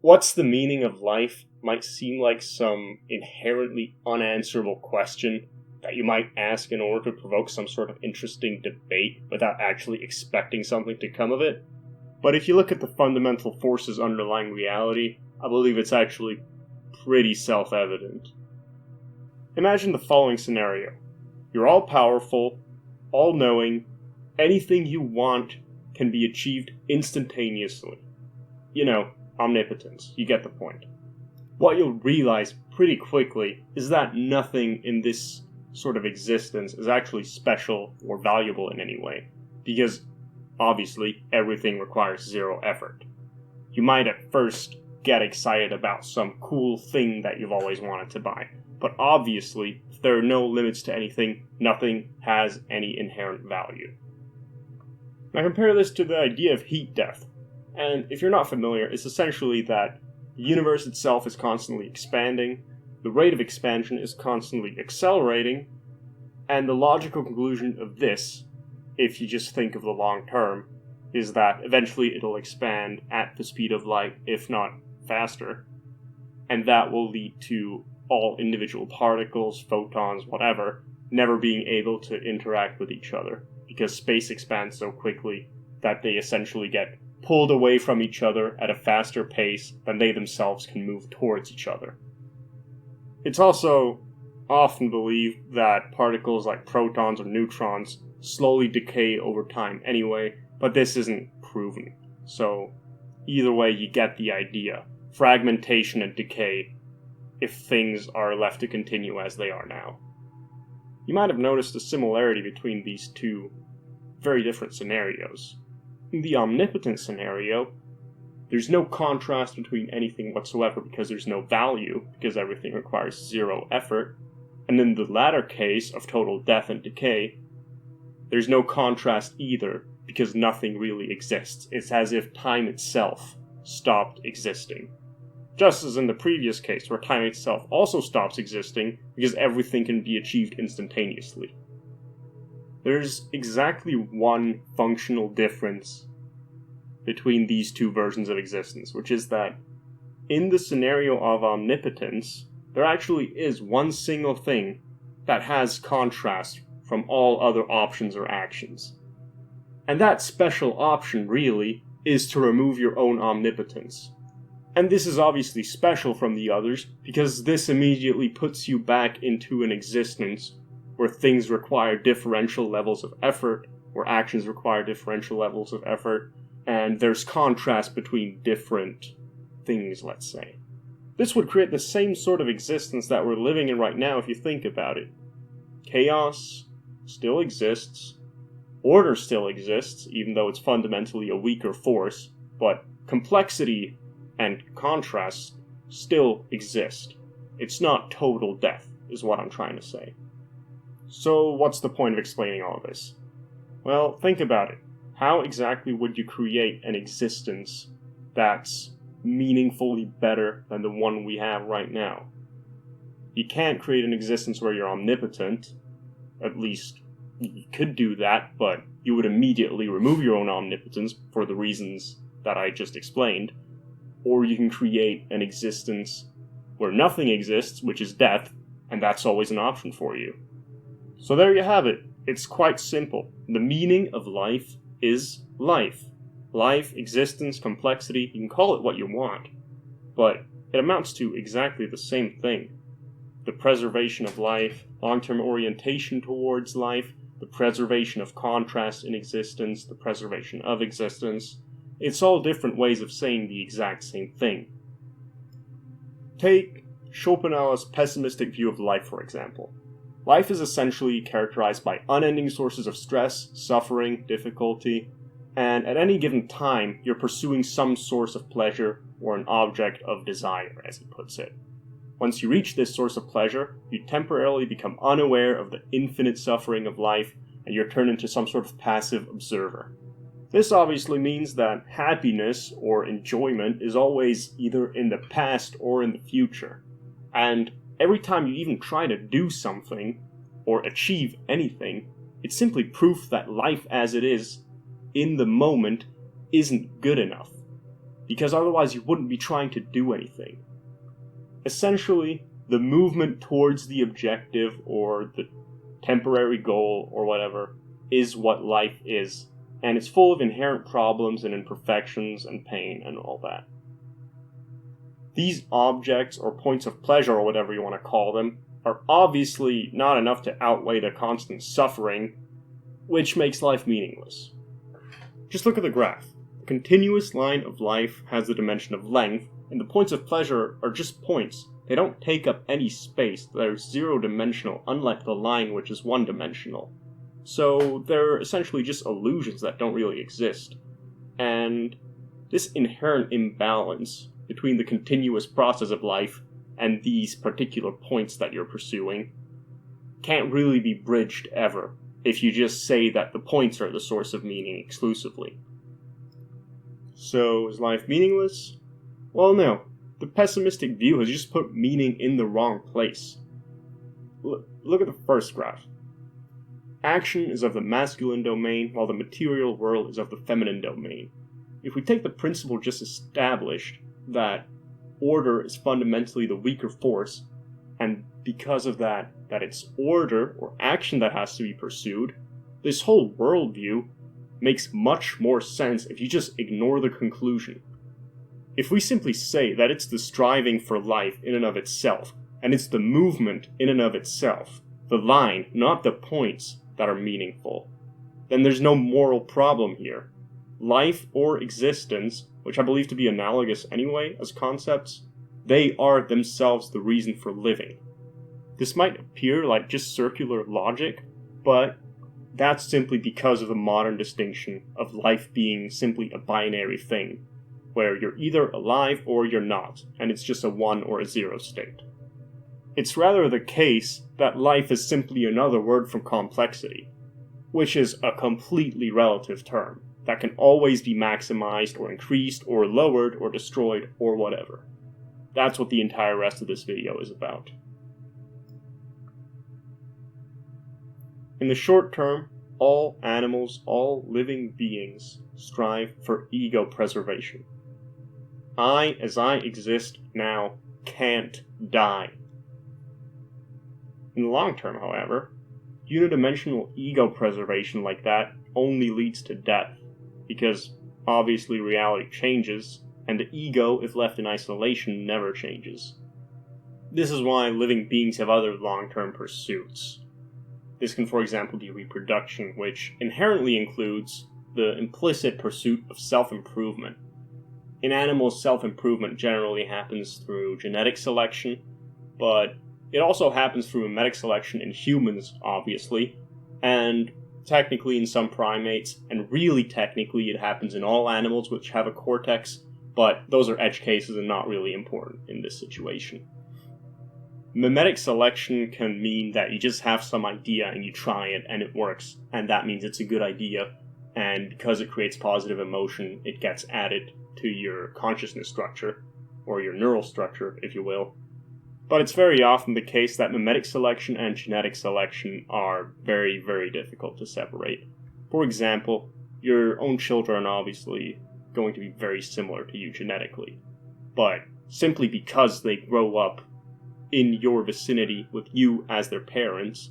What's the meaning of life might seem like some inherently unanswerable question that you might ask in order to provoke some sort of interesting debate without actually expecting something to come of it. But if you look at the fundamental forces underlying reality, I believe it's actually pretty self-evident. Imagine the following scenario. You're all-powerful, all-knowing, anything you want can be achieved instantaneously. You know, omnipotence, you get the point. What you'll realize pretty quickly is that nothing in this sort of existence is actually special or valuable in any way, because obviously everything requires zero effort. You might at first get excited about some cool thing that you've always wanted to buy, but obviously if there are no limits to anything, nothing has any inherent value. Now compare this to the idea of heat death, and if you're not familiar, it's essentially that the universe itself is constantly expanding, the rate of expansion is constantly accelerating, and the logical conclusion of this, if you just think of the long term, is that eventually it'll expand at the speed of light, if not faster, and that will lead to all individual particles, photons, whatever, never being able to interact with each other, because space expands so quickly that they essentially get pulled away from each other at a faster pace than they themselves can move towards each other. It's also often believed that particles like protons or neutrons slowly decay over time anyway, but this isn't proven. So either way, you get the idea. Fragmentation and decay if things are left to continue as they are now. You might have noticed a similarity between these two very different scenarios. In the omnipotent scenario, there's no contrast between anything whatsoever because there's no value, because everything requires zero effort. And in the latter case of total death and decay, there's no contrast either because nothing really exists. It's as if time itself stopped existing. Just as in the previous case where time itself also stops existing because everything can be achieved instantaneously. There's exactly one functional difference between these two versions of existence, which is that in the scenario of omnipotence, there actually is one single thing that has contrast from all other options or actions. And that special option, really, is to remove your own omnipotence. And this is obviously special from the others, because this immediately puts you back into an existence where things require differential levels of effort, where actions require differential levels of effort, and there's contrast between different things, let's say. This would create the same sort of existence that we're living in right now if you think about it. Chaos still exists, order still exists, even though it's fundamentally a weaker force, but complexity and contrast still exist. It's not total death, is what I'm trying to say. So what's the point of explaining all of this? Well, think about it. How exactly would you create an existence that's meaningfully better than the one we have right now? You can't create an existence where you're omnipotent. At least, you could do that, but you would immediately remove your own omnipotence for the reasons that I just explained. Or you can create an existence where nothing exists, which is death, and that's always an option for you. So there you have it. It's quite simple. The meaning of life is life. Life, existence, complexity, you can call it what you want, but it amounts to exactly the same thing. The preservation of life, long-term orientation towards life, the preservation of contrast in existence, the preservation of existence. It's all different ways of saying the exact same thing. Take Schopenhauer's pessimistic view of life, for example. Life is essentially characterized by unending sources of stress, suffering, difficulty, and at any given time, you're pursuing some source of pleasure or an object of desire, as he puts it. Once you reach this source of pleasure, you temporarily become unaware of the infinite suffering of life, and you're turned into some sort of passive observer. This obviously means that happiness or enjoyment is always either in the past or in the future. And every time you even try to do something, or achieve anything, it's simply proof that life as it is, in the moment, isn't good enough. because otherwise you wouldn't be trying to do anything. Essentially, the movement towards the objective or the temporary goal or whatever is what life is, and it's full of inherent problems and imperfections and pain and all that. These objects or points of pleasure or whatever you want to call them are obviously not enough to outweigh the constant suffering, which makes life meaningless. Just look at the graph. The continuous line of life has the dimension of length, and the points of pleasure are just points. They don't take up any space. They're zero-dimensional, unlike the line which is one-dimensional. So they're essentially just illusions that don't really exist. And this inherent imbalance between the continuous process of life and these particular points that you're pursuing can't really be bridged ever if you just say that the points are the source of meaning exclusively. So, is life meaningless? Well, no. The pessimistic view has just put meaning in the wrong place. Look at the first graph. Action is of the masculine domain, while the material world is of the feminine domain. If we take the principle just established, that order is fundamentally the weaker force, and because of that it's order or action that has to be pursued, this whole worldview makes much more sense if you just ignore the conclusion. If we simply say that it's the striving for life in and of itself, and it's the movement in and of itself, the line, not the points, that are meaningful, then there's no moral problem here. Life or existence, which I believe to be analogous anyway as concepts, they are themselves the reason for living. This might appear like just circular logic, but that's simply because of the modern distinction of life being simply a binary thing, where you're either alive or you're not, and it's just a 1 or a 0 state. It's rather the case that life is simply another word from complexity, which is a completely relative term that can always be maximized or increased or lowered or destroyed or whatever. That's what the entire rest of this video is about. In the short term, all animals, all living beings, strive for ego preservation. I, as I exist now, can't die. In the long term, however, unidimensional ego preservation like that only leads to death, because obviously reality changes, and the ego, if left in isolation, never changes. This is why living beings have other long-term pursuits. This can, for example, be reproduction, which inherently includes the implicit pursuit of self-improvement. In animals, self-improvement generally happens through genetic selection, but it also happens through mimetic selection in humans, obviously, and technically in some primates, and really technically it happens in all animals which have a cortex, but those are edge cases and not really important in this situation. Mimetic selection can mean that you just have some idea and you try it and it works, and that means it's a good idea, and because it creates positive emotion, it gets added to your consciousness structure, or your neural structure, if you will. But it's very often the case that mimetic selection and genetic selection are very, very difficult to separate. For example, your own children are obviously going to be very similar to you genetically, but simply because they grow up in your vicinity with you as their parents,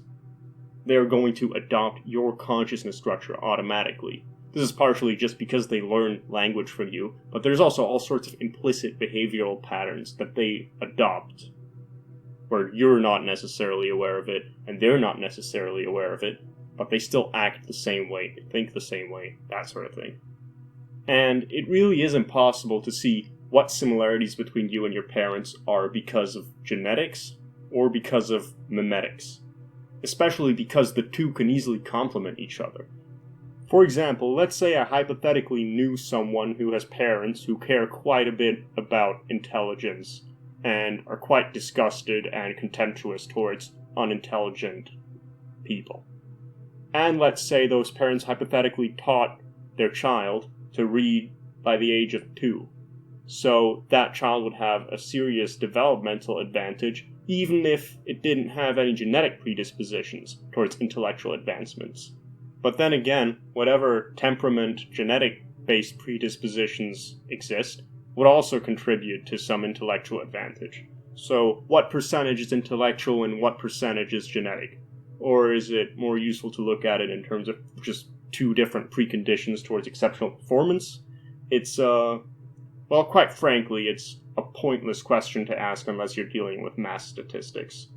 they're going to adopt your consciousness structure automatically. This is partially just because they learn language from you, but there's also all sorts of implicit behavioral patterns that they adopt, where you're not necessarily aware of it, and they're not necessarily aware of it, but they still act the same way, they think the same way, that sort of thing. And it really is impossible to see what similarities between you and your parents are because of genetics or because of mimetics, especially because the two can easily complement each other. For example, let's say I hypothetically knew someone who has parents who care quite a bit about intelligence and are quite disgusted and contemptuous towards unintelligent people. And let's say those parents hypothetically taught their child to read by the age of 2. So that child would have a serious developmental advantage, even if it didn't have any genetic predispositions towards intellectual advancements. But then again, whatever temperament, genetic-based predispositions exist, would also contribute to some intellectual advantage. So what percentage is intellectual and what percentage is genetic? Or is it more useful to look at it in terms of just two different preconditions towards exceptional performance? It's, well, quite frankly, it's a pointless question to ask unless you're dealing with mass statistics.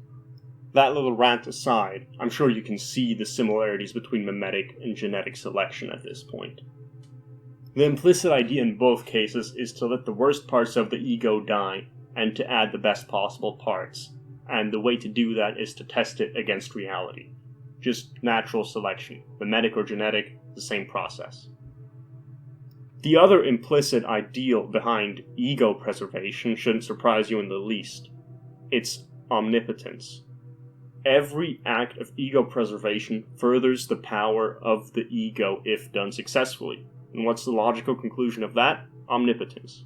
That little rant aside, I'm sure you can see the similarities between mimetic and genetic selection at this point. The implicit idea in both cases is to let the worst parts of the ego die, and to add the best possible parts, and the way to do that is to test it against reality. Just natural selection, mimetic or genetic, the same process. The other implicit ideal behind ego preservation shouldn't surprise you in the least. It's omnipotence. Every act of ego preservation furthers the power of the ego if done successfully. And what's the logical conclusion of that? Omnipotence.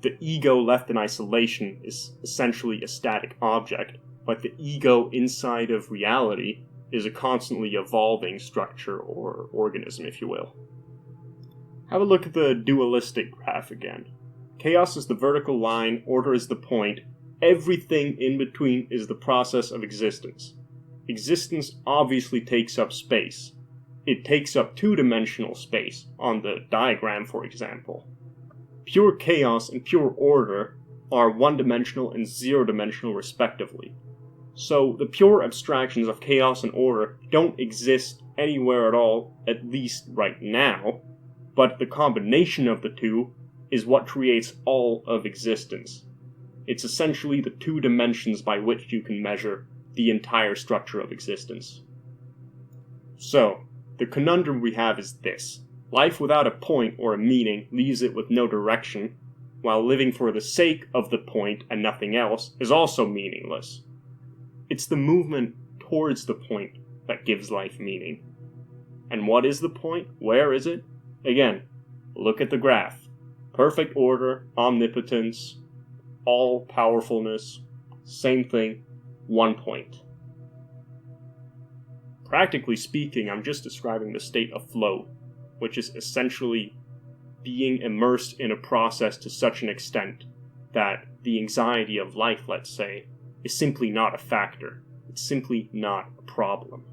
The ego left in isolation is essentially a static object, but the ego inside of reality is a constantly evolving structure or organism, if you will. Have a look at the dualistic graph again. Chaos is the vertical line, order is the point, everything in between is the process of existence. Existence obviously takes up space. It takes up two-dimensional space, on the diagram for example. Pure chaos and pure order are one-dimensional and zero-dimensional respectively. So the pure abstractions of chaos and order don't exist anywhere at all, at least right now, but the combination of the two is what creates all of existence. It's essentially the two dimensions by which you can measure the entire structure of existence. So, the conundrum we have is this. Life without a point or a meaning leaves it with no direction, while living for the sake of the point and nothing else is also meaningless. It's the movement towards the point that gives life meaning. And what is the point? Where is it? Again, look at the graph. Perfect order, omnipotence, all-powerfulness, same thing, one point. Practically speaking, I'm just describing the state of flow, which is essentially being immersed in a process to such an extent that the anxiety of life, let's say, is simply not a factor. It's simply not a problem.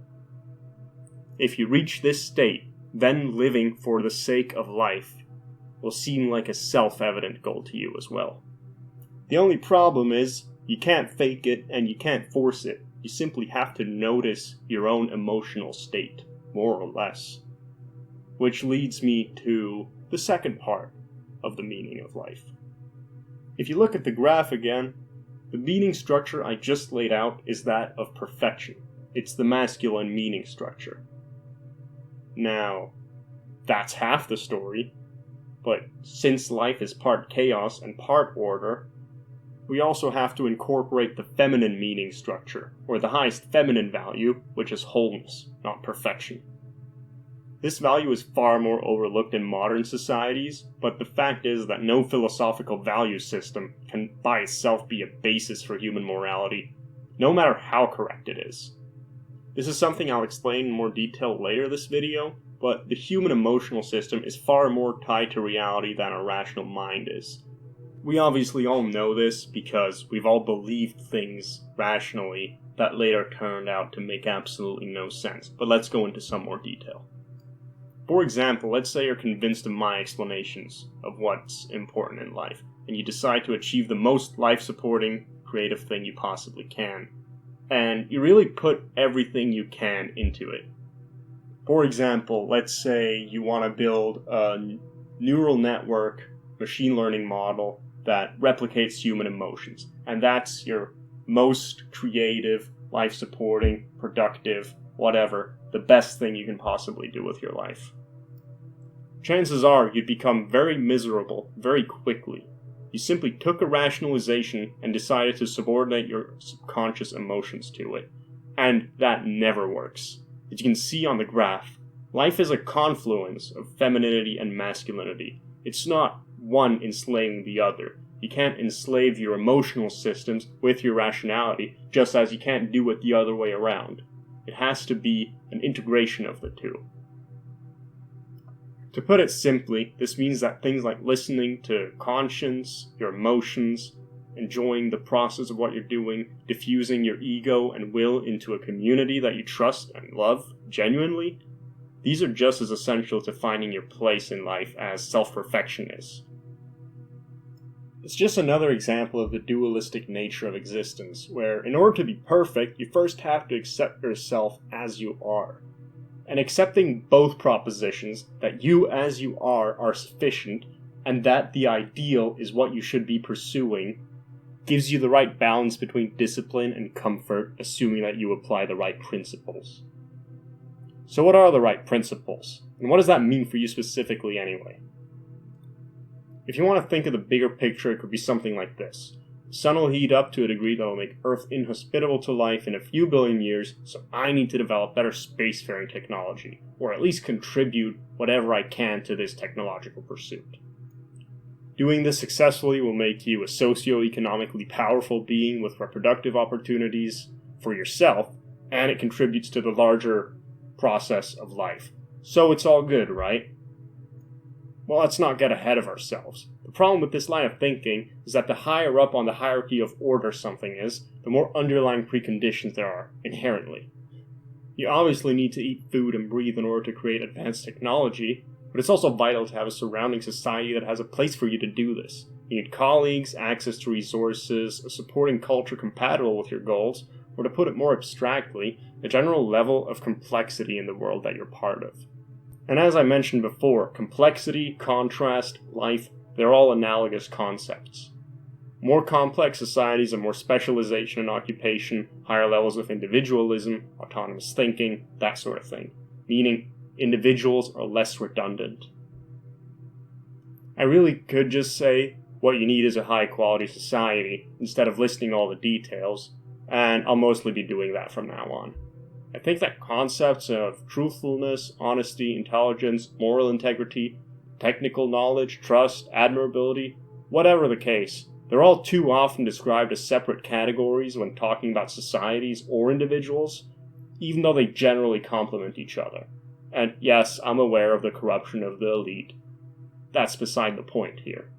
If you reach this state, then living for the sake of life will seem like a self-evident goal to you as well. The only problem is, you can't fake it and you can't force it. You simply have to notice your own emotional state, more or less. Which leads me to the second part of the meaning of life. If you look at the graph again, the meaning structure I just laid out is that of perfection. It's the masculine meaning structure. Now, that's half the story, but since life is part chaos and part order, we also have to incorporate the feminine meaning structure, or the highest feminine value, which is wholeness, not perfection. This value is far more overlooked in modern societies, but the fact is that no philosophical value system can by itself be a basis for human morality, no matter how correct it is. This is something I'll explain in more detail later this video, but the human emotional system is far more tied to reality than our rational mind is. We obviously all know this because we've all believed things rationally that later turned out to make absolutely no sense, but let's go into some more detail. For example, let's say you're convinced of my explanations of what's important in life, and you decide to achieve the most life-supporting, creative thing you possibly can, and you really put everything you can into it. For example, let's say you want to build a neural network machine learning model that replicates human emotions, and that's your most creative, life-supporting, productive, whatever, the best thing you can possibly do with your life. Chances are you'd become very miserable very quickly. You simply took a rationalization and decided to subordinate your subconscious emotions to it, and that never works. As you can see on the graph, life is a confluence of femininity and masculinity. It's not one enslaving the other. You can't enslave your emotional systems with your rationality, just as you can't do it the other way around. It has to be an integration of the two. To put it simply, this means that things like listening to conscience, your emotions, enjoying the process of what you're doing, diffusing your ego and will into a community that you trust and love genuinely, these are just as essential to finding your place in life as self-perfection is. It's just another example of the dualistic nature of existence, where in order to be perfect, you first have to accept yourself as you are. And accepting both propositions, that you as you are sufficient, and that the ideal is what you should be pursuing, gives you the right balance between discipline and comfort, assuming that you apply the right principles. So what are the right principles? And what does that mean for you specifically anyway? If you want to think of the bigger picture, it could be something like this. The sun will heat up to a degree that will make Earth inhospitable to life in a few billion years, so I need to develop better spacefaring technology, or at least contribute whatever I can to this technological pursuit. Doing this successfully will make you a socio-economically powerful being with reproductive opportunities for yourself, and it contributes to the larger process of life. So it's all good, right? Well, let's not get ahead of ourselves. The problem with this line of thinking is that the higher up on the hierarchy of order something is, the more underlying preconditions there are, inherently. You obviously need to eat food and breathe in order to create advanced technology, but it's also vital to have a surrounding society that has a place for you to do this. You need colleagues, access to resources, a supporting culture compatible with your goals, or to put it more abstractly, a general level of complexity in the world that you're part of. And as I mentioned before, complexity, contrast, life, they're all analogous concepts. More complex societies have more specialization in occupation, higher levels of individualism, autonomous thinking, that sort of thing. Meaning, individuals are less redundant. I really could just say what you need is a high-quality society, instead of listing all the details, and I'll mostly be doing that from now on. I think that concepts of truthfulness, honesty, intelligence, moral integrity, technical knowledge, trust, admirability, whatever the case, they're all too often described as separate categories when talking about societies or individuals, even though they generally complement each other. And yes, I'm aware of the corruption of the elite. That's beside the point here.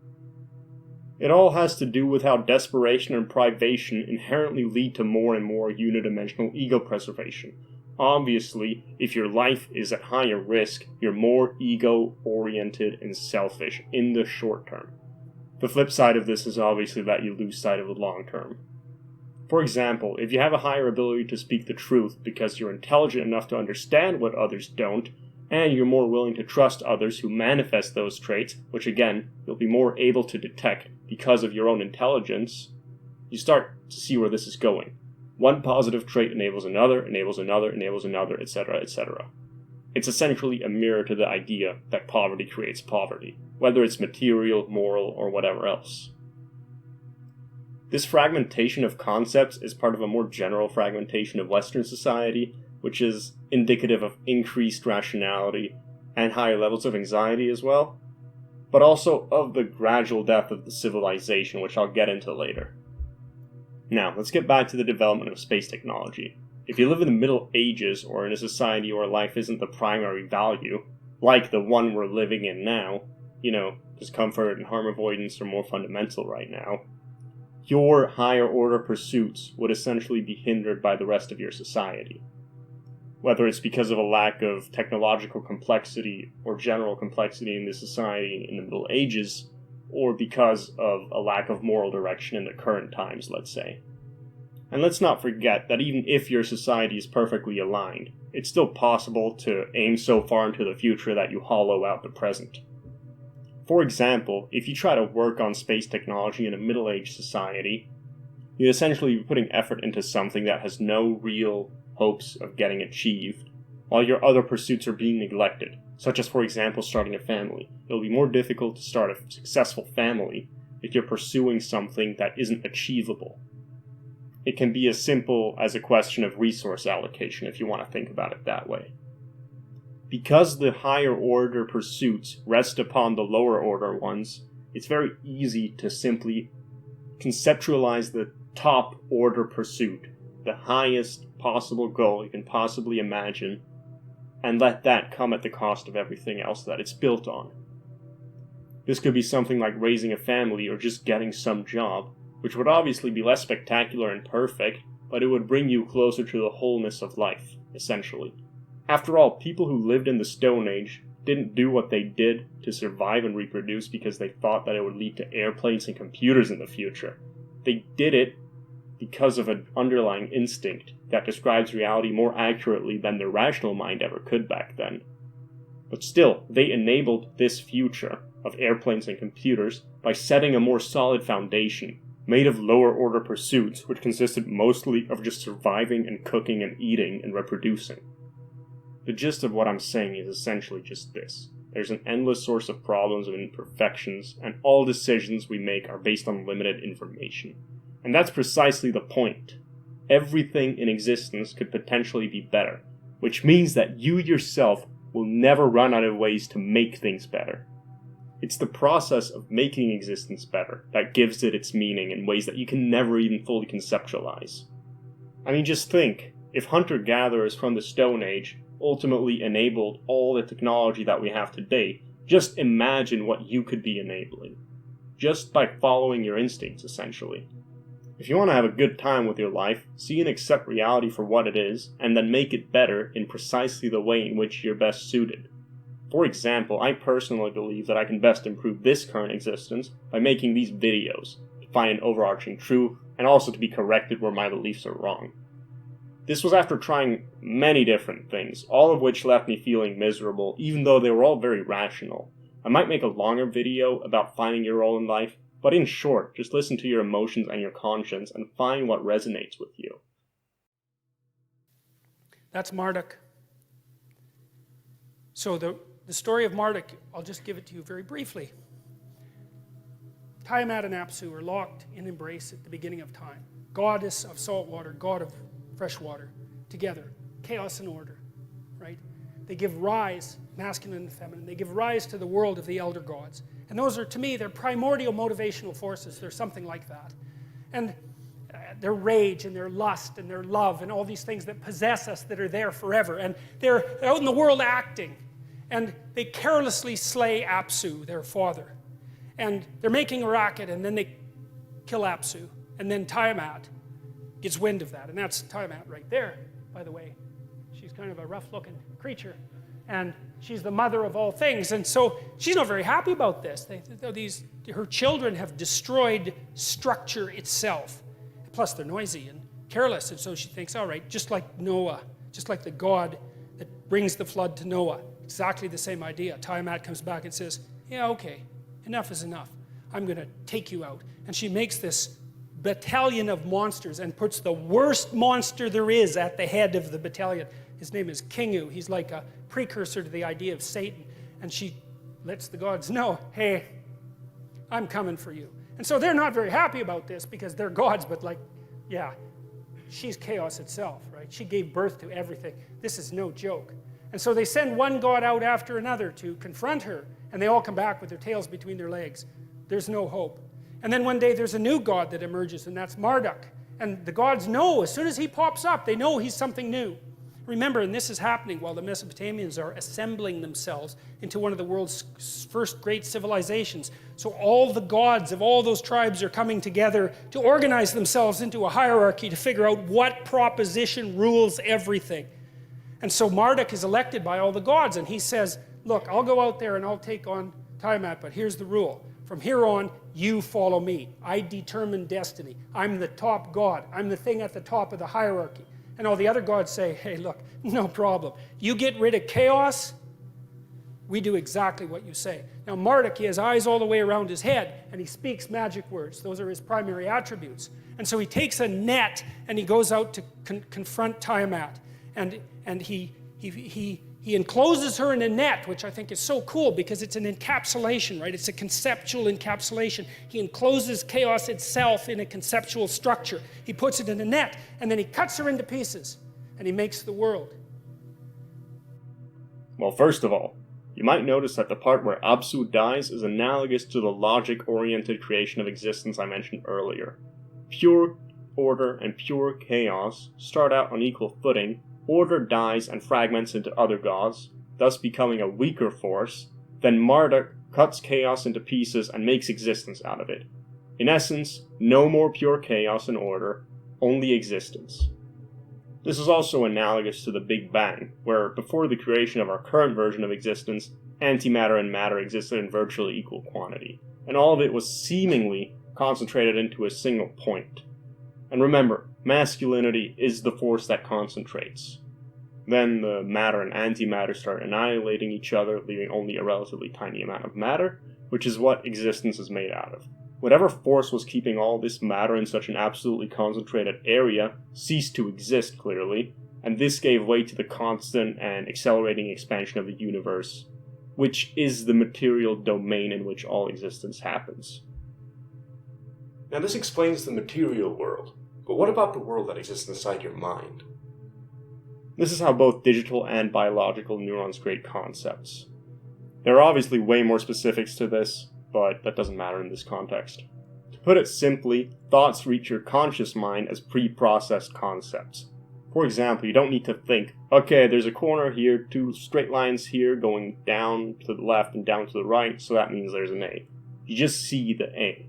It all has to do with how desperation and privation inherently lead to more and more unidimensional ego preservation. Obviously, if your life is at higher risk, you're more ego-oriented and selfish in the short term. The flip side of this is obviously that you lose sight of the long term. For example, if you have a higher ability to speak the truth because you're intelligent enough to understand what others don't, and you're more willing to trust others who manifest those traits, which again, you'll be more able to detect because of your own intelligence, you start to see where this is going. One positive trait enables another, etc., etc. It's essentially a mirror to the idea that poverty creates poverty, whether it's material, moral, or whatever else. This fragmentation of concepts is part of a more general fragmentation of Western society, which is indicative of increased rationality and higher levels of anxiety as well, but also of the gradual death of the civilization, which I'll get into later. Now, let's get back to the development of space technology. If you live in the Middle Ages, or in a society where life isn't the primary value, like the one we're living in now, because comfort and harm avoidance are more fundamental right now, your higher order pursuits would essentially be hindered by the rest of your society. Whether it's because of a lack of technological complexity or general complexity in the society in the Middle Ages, or because of a lack of moral direction in the current times, let's say. And let's not forget that even if your society is perfectly aligned, it's still possible to aim so far into the future that you hollow out the present. For example, if you try to work on space technology in a middle-aged society, you'd essentially be putting effort into something that has no real hopes of getting achieved, while your other pursuits are being neglected, such as, for example, starting a family. It'll be more difficult to start a successful family if you're pursuing something that isn't achievable. It can be as simple as a question of resource allocation, if you want to think about it that way. Because the higher order pursuits rest upon the lower order ones, it's very easy to simply conceptualize the top order pursuit, the highest possible goal you can possibly imagine, and let that come at the cost of everything else that it's built on. This could be something like raising a family or just getting some job, which would obviously be less spectacular and perfect, but it would bring you closer to the wholeness of life, essentially. After all, people who lived in the Stone Age didn't do what they did to survive and reproduce because they thought that it would lead to airplanes and computers in the future. They did it because of an underlying instinct that describes reality more accurately than their rational mind ever could back then. But still, they enabled this future of airplanes and computers by setting a more solid foundation, made of lower order pursuits, which consisted mostly of just surviving and cooking and eating and reproducing. The gist of what I'm saying is essentially just this. There's an endless source of problems and imperfections, and all decisions we make are based on limited information. And that's precisely the point. Everything in existence could potentially be better, which means that you yourself will never run out of ways to make things better. It's the process of making existence better that gives it its meaning in ways that you can never even fully conceptualize. I mean, just think, if hunter-gatherers from the Stone Age ultimately enabled all the technology that we have today, just imagine what you could be enabling. Just by following your instincts, essentially. If you want to have a good time with your life, see and accept reality for what it is, and then make it better in precisely the way in which you're best suited. For example, I personally believe that I can best improve this current existence by making these videos, to find an overarching truth, and also to be corrected where my beliefs are wrong. This was after trying many different things, all of which left me feeling miserable, even though they were all very rational. I might make a longer video about finding your role in life, but in short, just listen to your emotions and your conscience and find what resonates with you. That's Marduk. So the story of Marduk, I'll just give it to you very briefly. Tiamat and Abzu are locked in embrace at the beginning of time. Goddess of salt water, god of fresh water, together. Chaos and order, right? They give rise, masculine and feminine, they give rise to the world of the elder gods. And those are, to me, they're primordial motivational forces. They're something like that. And their rage and their lust and their love and all these things that possess us that are there forever. And they're out in the world acting. And they carelessly slay Abzu, their father. And they're making a racket, and then they kill Abzu. And then Tiamat gets wind of that. And that's Tiamat right there, by the way. She's kind of a rough-looking creature. And she's the mother of all things. And so she's not very happy about this. Her children have destroyed structure itself. Plus, they're noisy and careless. And so she thinks, all right, just like Noah, just like the God that brings the flood to Noah. Exactly the same idea. Tiamat comes back and says, yeah, okay, enough is enough. I'm going to take you out. And she makes this battalion of monsters and puts the worst monster there is at the head of the battalion. His name is Kingu. He's like a precursor to the idea of Satan. And she lets the gods know, hey, I'm coming for you. And so they're not very happy about this because they're gods, but like, yeah, she's chaos itself, right? She gave birth to everything. This is no joke. And so they send one god out after another to confront her, and they all come back with their tails between their legs. There's no hope. And then one day there's a new god that emerges, and that's Marduk. And the gods know, as soon as he pops up, they know he's something new. Remember, and this is happening while the Mesopotamians are assembling themselves into one of the world's first great civilizations. So all the gods of all those tribes are coming together to organize themselves into a hierarchy to figure out what proposition rules everything. And so Marduk is elected by all the gods, and he says, look, I'll go out there and I'll take on Tiamat, but here's the rule. From here on, you follow me. I determine destiny. I'm the top god. I'm the thing at the top of the hierarchy. And all the other gods say, hey, look, no problem. You get rid of chaos, we do exactly what you say. Now Marduk, he has eyes all the way around his head, and he speaks magic words. Those are his primary attributes. And so he takes a net, and he goes out to confront Tiamat. And he encloses her in a net, which I think is so cool because it's an encapsulation, right? It's a conceptual encapsulation. He encloses chaos itself in a conceptual structure. He puts it in a net, and then he cuts her into pieces, and he makes the world. Well, first of all, you might notice that the part where Abzu dies is analogous to the logic-oriented creation of existence I mentioned earlier. Pure order and pure chaos start out on equal footing, order dies and fragments into other gods, thus becoming a weaker force, then Marduk cuts chaos into pieces and makes existence out of it. In essence, no more pure chaos and order, only existence. This is also analogous to the Big Bang, where before the creation of our current version of existence, antimatter and matter existed in virtually equal quantity, and all of it was seemingly concentrated into a single point. And remember, masculinity is the force that concentrates. Then the matter and antimatter start annihilating each other, leaving only a relatively tiny amount of matter, which is what existence is made out of. Whatever force was keeping all this matter in such an absolutely concentrated area ceased to exist clearly, and this gave way to the constant and accelerating expansion of the universe, which is the material domain in which all existence happens. Now this explains the material world, but what about the world that exists inside your mind? This is how both digital and biological neurons create concepts. There are obviously way more specifics to this, but that doesn't matter in this context. To put it simply, thoughts reach your conscious mind as pre-processed concepts. For example, you don't need to think, okay, there's a corner here, two straight lines here going down to the left and down to the right, so that means there's an A. You just see the A.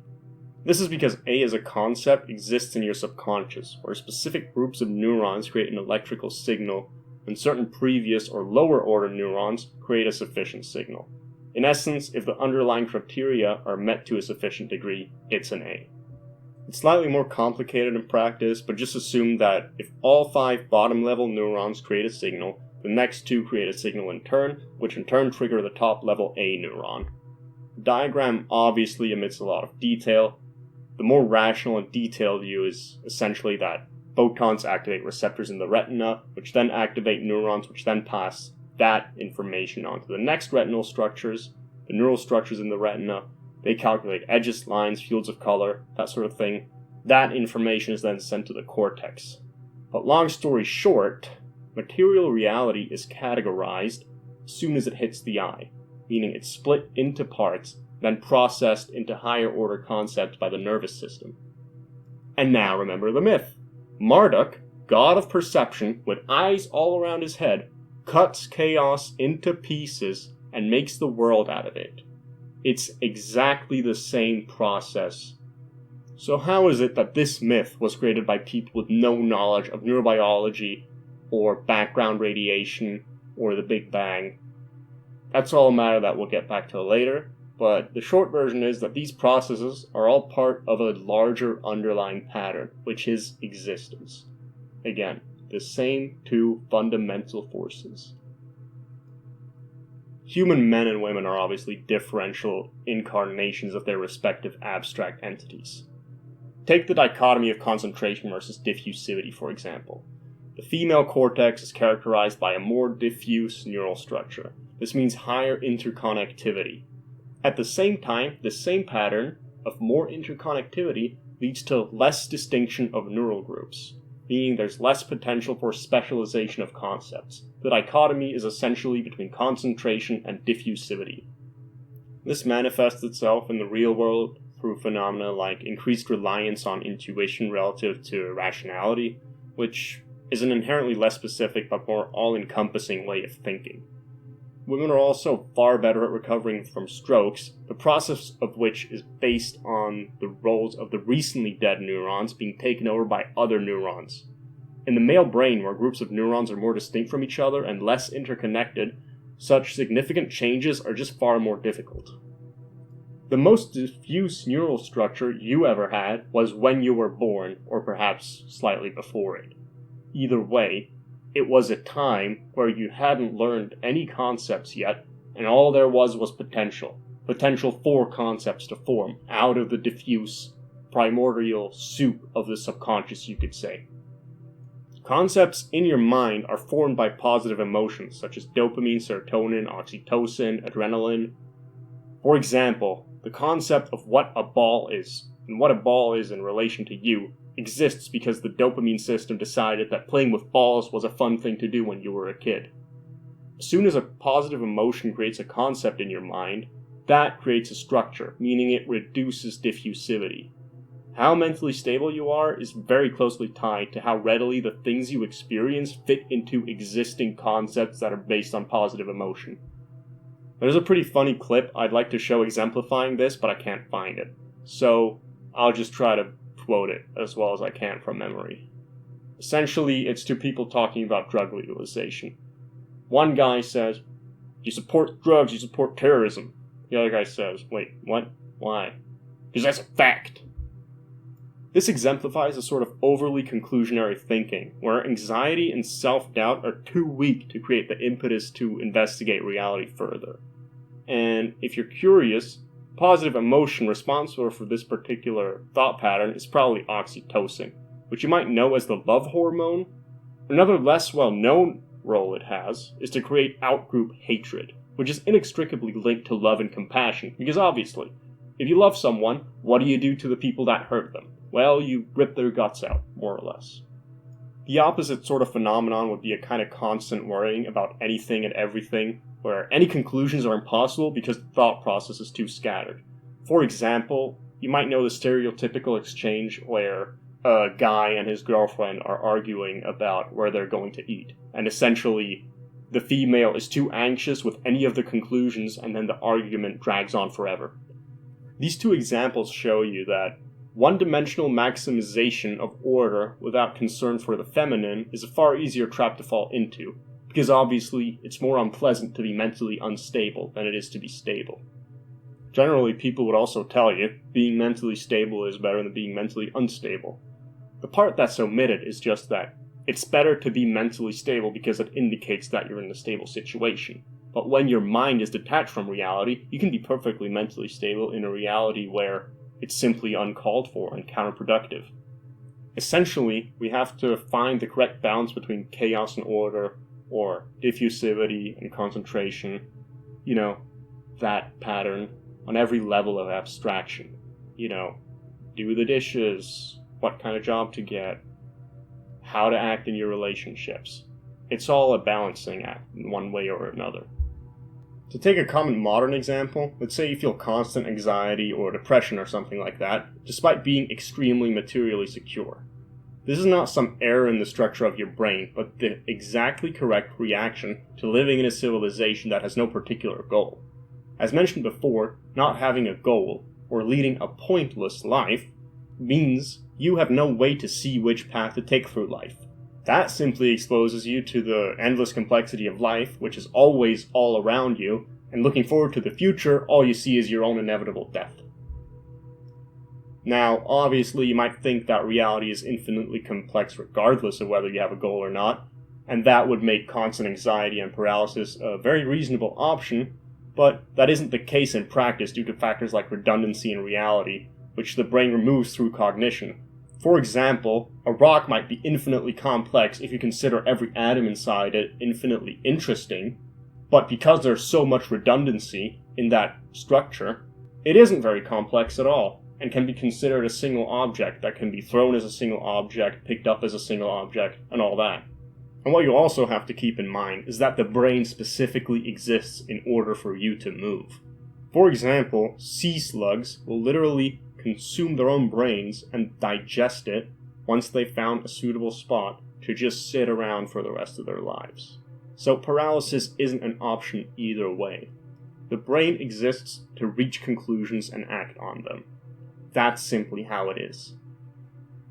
This is because A as a concept exists in your subconscious, where specific groups of neurons create an electrical signal, and certain previous or lower order neurons create a sufficient signal. In essence, if the underlying criteria are met to a sufficient degree, it's an A. It's slightly more complicated in practice, but just assume that if all 5 bottom-level neurons create a signal, the next 2 create a signal in turn, which in turn trigger the top-level A neuron. The diagram obviously omits a lot of detail. The more rational and detailed view is essentially that photons activate receptors in the retina, which then activate neurons, which then pass that information onto the next retinal structures, the neural structures in the retina. They calculate edges, lines, fields of color, that sort of thing. That information is then sent to the cortex. But long story short, material reality is categorized as soon as it hits the eye, meaning it's split into parts, then processed into higher order concepts by the nervous system. And now remember the myth. Marduk, god of perception, with eyes all around his head, cuts chaos into pieces and makes the world out of it. It's exactly the same process. So how is it that this myth was created by people with no knowledge of neurobiology or background radiation or the Big Bang? That's all a matter that we'll get back to later, but the short version is that these processes are all part of a larger underlying pattern, which is existence. Again, the same 2 fundamental forces. Human men and women are obviously differential incarnations of their respective abstract entities. Take the dichotomy of concentration versus diffusivity, for example. The female cortex is characterized by a more diffuse neural structure. This means higher interconnectivity. At the same time, the same pattern of more interconnectivity leads to less distinction of neural groups, meaning there's less potential for specialization of concepts. The dichotomy is essentially between concentration and diffusivity. This manifests itself in the real world through phenomena like increased reliance on intuition relative to rationality, which is an inherently less specific but more all-encompassing way of thinking. Women are also far better at recovering from strokes, the process of which is based on the roles of the recently dead neurons being taken over by other neurons. In the male brain, where groups of neurons are more distinct from each other and less interconnected, such significant changes are just far more difficult. The most diffuse neural structure you ever had was when you were born, or perhaps slightly before it. Either way, it was a time where you hadn't learned any concepts yet, and all there was potential. Potential for concepts to form out of the diffuse, primordial soup of the subconscious, you could say. Concepts in your mind are formed by positive emotions, such as dopamine, serotonin, oxytocin, adrenaline. For example, the concept of what a ball is, and what a ball is in relation to you, exists because the dopamine system decided that playing with balls was a fun thing to do when you were a kid. As soon as a positive emotion creates a concept in your mind, that creates a structure, meaning it reduces diffusivity. How mentally stable you are is very closely tied to how readily the things you experience fit into existing concepts that are based on positive emotion. There's a pretty funny clip I'd like to show exemplifying this, but I can't find it. So I'll just try to quote it as well as I can from memory. Essentially, it's two people talking about drug legalization. One guy says, "You support drugs, you support terrorism." The other guy says, "Wait, what? Why?" "Because that's a fact." This exemplifies a sort of overly conclusionary thinking, where anxiety and self-doubt are too weak to create the impetus to investigate reality further. And if you're curious, positive emotion responsible for this particular thought pattern is probably oxytocin, which you might know as the love hormone. Another less well-known role it has is to create outgroup hatred, which is inextricably linked to love and compassion, because obviously, if you love someone, what do you do to the people that hurt them? Well, you rip their guts out, more or less. The opposite sort of phenomenon would be a kind of constant worrying about anything and everything, where any conclusions are impossible because the thought process is too scattered. For example, you might know the stereotypical exchange where a guy and his girlfriend are arguing about where they're going to eat, and essentially the female is too anxious with any of the conclusions, and then the argument drags on forever. These two examples show you that one-dimensional maximization of order without concern for the feminine is a far easier trap to fall into, because obviously it's more unpleasant to be mentally unstable than it is to be stable. Generally, people would also tell you being mentally stable is better than being mentally unstable. The part that's omitted is just that it's better to be mentally stable because it indicates that you're in a stable situation. But when your mind is detached from reality, you can be perfectly mentally stable in a reality where it's simply uncalled for and counterproductive. Essentially, we have to find the correct balance between chaos and order, or diffusivity and concentration, that pattern on every level of abstraction. Do the dishes, what kind of job to get, how to act in your relationships. It's all a balancing act in one way or another. To take a common modern example, let's say you feel constant anxiety or depression or something like that, despite being extremely materially secure. This is not some error in the structure of your brain, but the exactly correct reaction to living in a civilization that has no particular goal. As mentioned before, not having a goal, or leading a pointless life, means you have no way to see which path to take through life. That simply exposes you to the endless complexity of life, which is always all around you, and looking forward to the future, all you see is your own inevitable death. Now, obviously, you might think that reality is infinitely complex regardless of whether you have a goal or not, and that would make constant anxiety and paralysis a very reasonable option, but that isn't the case in practice due to factors like redundancy in reality, which the brain removes through cognition. For example, a rock might be infinitely complex if you consider every atom inside it infinitely interesting, but because there's so much redundancy in that structure, it isn't very complex at all, and can be considered a single object that can be thrown as a single object, picked up as a single object, and all that. And what you also have to keep in mind is that the brain specifically exists in order for you to move. For example, sea slugs will literally consume their own brains and digest it once they've found a suitable spot to just sit around for the rest of their lives. So paralysis isn't an option either way. The brain exists to reach conclusions and act on them. That's simply how it is.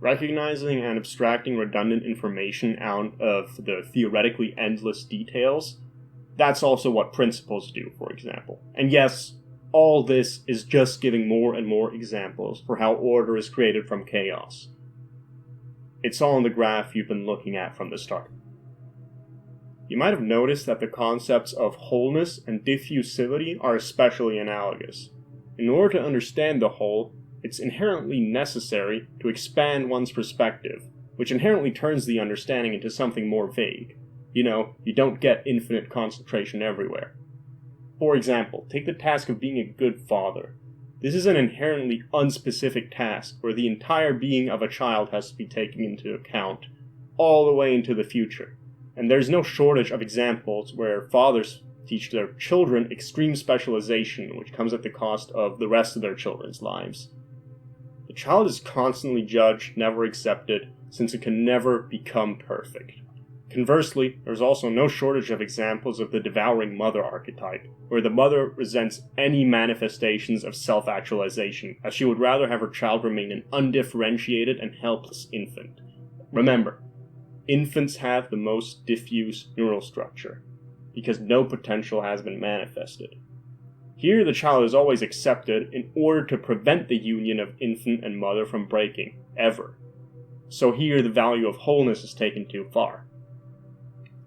Recognizing and abstracting redundant information out of the theoretically endless details, that's also what principles do, for example. And yes, all this is just giving more and more examples for how order is created from chaos. It's all in the graph you've been looking at from the start. You might have noticed that the concepts of wholeness and diffusivity are especially analogous. In order to understand the whole, it's inherently necessary to expand one's perspective, which inherently turns the understanding into something more vague. You don't get infinite concentration everywhere. For example, take the task of being a good father. This is an inherently unspecific task where the entire being of a child has to be taken into account, all the way into the future. And there's no shortage of examples where fathers teach their children extreme specialization, which comes at the cost of the rest of their children's lives. The child is constantly judged, never accepted, since it can never become perfect. Conversely, there's also no shortage of examples of the devouring mother archetype, where the mother resents any manifestations of self-actualization, as she would rather have her child remain an undifferentiated and helpless infant. Remember, infants have the most diffuse neural structure, because no potential has been manifested. Here the child is always accepted in order to prevent the union of infant and mother from breaking, ever. So here the value of wholeness is taken too far.